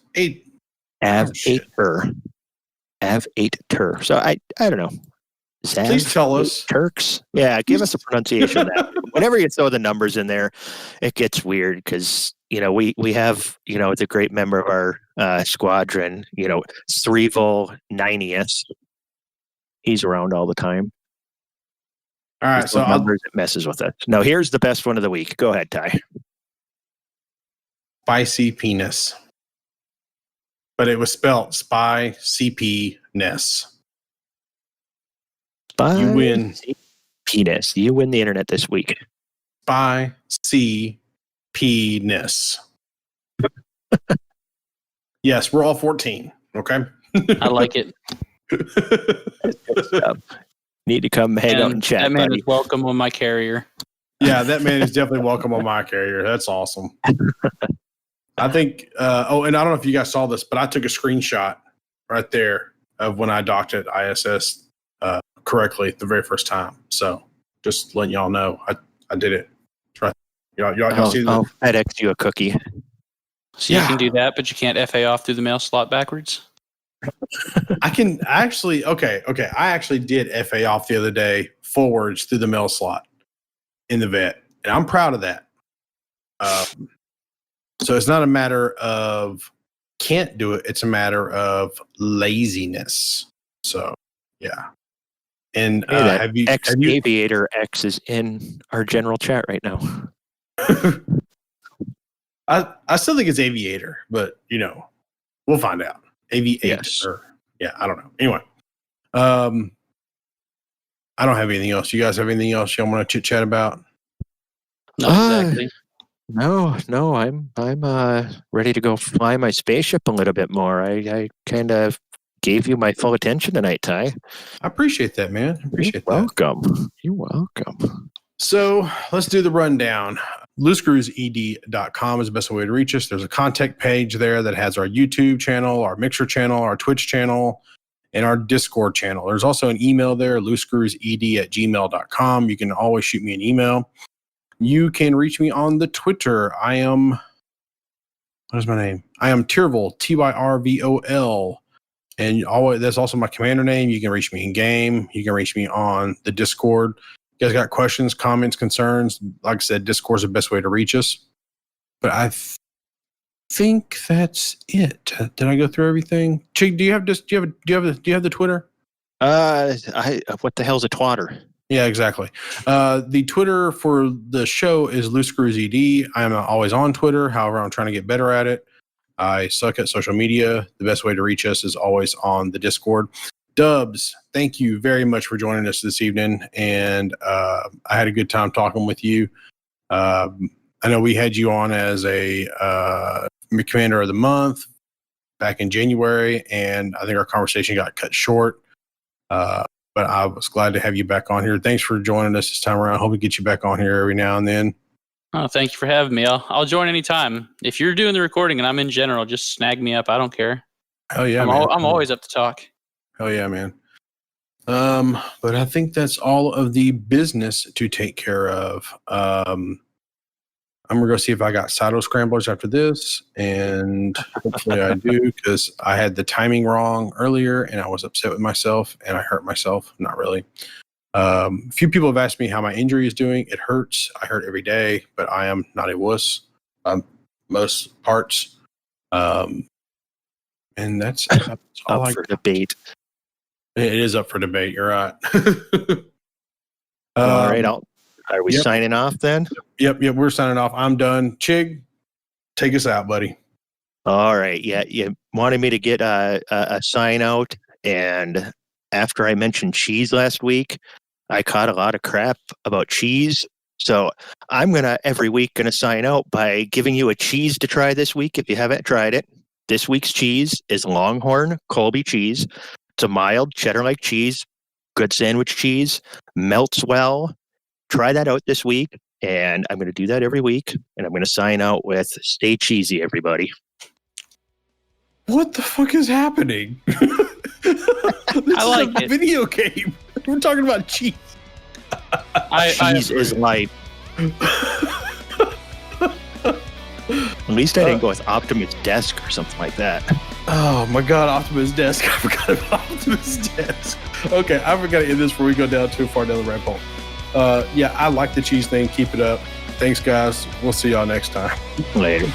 Av8er. Av8er. So I don't know. Zav, please tell us. Turks. Yeah, give us a pronunciation of that. Whenever you throw the numbers in there, it gets weird because, we have, the great member of our squadron, Threevil 90th. He's around all the time. All right, so numbers, it messes with us. Now, here's the best one of the week. Go ahead, Ty. Spicy penis. But it was spelled Spy CP Ness. You win. Penis. You win the internet this week. Spy CP Ness. Yes, we're all 14. Okay. I like it. Need to come hang out and chat. That man buddy. is welcome on my carrier. Yeah, that man is definitely welcome on my carrier. That's awesome. I think. And I don't know if you guys saw this, but I took a screenshot right there of when I docked at ISS correctly the very first time. So just letting y'all know, I did it. Right. Y'all see I'll FedEx you a cookie. So you can do that, but you can't FA off through the mail slot backwards. I can actually. Okay. I actually did FA off the other day forwards through the mail slot in the vet, and I'm proud of that. So it's not a matter of can't do it; it's a matter of laziness. So yeah. And have you Aviator X is in our general chat right now. I still think it's Aviator, but we'll find out. Aviator. Yes. I don't know. Anyway, I don't have anything else. You guys have anything else y'all want to chit chat about? Not exactly. No. I'm ready to go fly my spaceship a little bit more. I kind of gave you my full attention tonight, Ty. I appreciate that, man. You're welcome. So let's do the rundown. loosescrewsed.com is the best way to reach us. There's a contact page there that has our YouTube channel, our Mixer channel, our Twitch channel, and our Discord channel. There's also an email there, loosescrewsed@gmail.com. You can always shoot me an email. You can reach me on the Twitter. What is my name? I am Tyrvol, Tyrvol. And that's also my commander name. You can reach me in game. You can reach me on the Discord. You guys got questions, comments, concerns? Like I said, Discord is the best way to reach us. But I think that's it. Did I go through everything? Chig, do you have the Twitter? What the hell's a twatter? Yeah, exactly. The Twitter for the show is loosescrewsed. I'm always on Twitter. However, I'm trying to get better at it. I suck at social media. The best way to reach us is always on the Discord. Dubs, thank you very much for joining us this evening. And I had a good time talking with you. I know we had you on as a Commander of the Month back in January, and I think our conversation got cut short. But I was glad to have you back on here. Thanks for joining us this time around. I hope we get you back on here every now and then. Oh, thank you for having me. I'll join anytime. If you're doing the recording and I'm in general, just snag me up. I don't care. Hell yeah, I'm always up to talk. Hell yeah, man. But I think that's all of the business to take care of. I'm gonna go see if I got Cyto scramblers after this, and hopefully I do, because I had the timing wrong earlier and I was upset with myself and I hurt myself. Not really. A few people have asked me how my injury is doing. It hurts. I hurt every day, but I am not a wuss. Most parts. And that's all Up for debate. It is up for debate. You're right. All right. Are we signing off then? Yep. We're signing off. I'm done. Chig, take us out, buddy. All right. Yeah. You wanted me to get a sign out. And after I mentioned cheese last week, I caught a lot of crap about cheese. So I'm every week going to sign out by giving you a cheese to try this week if you haven't tried it. This week's cheese is Longhorn Colby cheese. It's a mild cheddar-like cheese, good sandwich cheese, melts well. Try that out this week, and I'm going to do that every week, and I'm going to sign out with stay cheesy, everybody. What the fuck is happening? I like a it. Video game. We're talking about cheese. Cheese is life. At least I didn't go with Optimus Desk or something like that. Oh my god, Optimus Desk. I forgot about Optimus Desk. Okay, I forgot to end this before we go down too far down the rabbit hole. Yeah, I like the cheese thing. Keep it up. Thanks, guys. We'll see y'all next time. Later.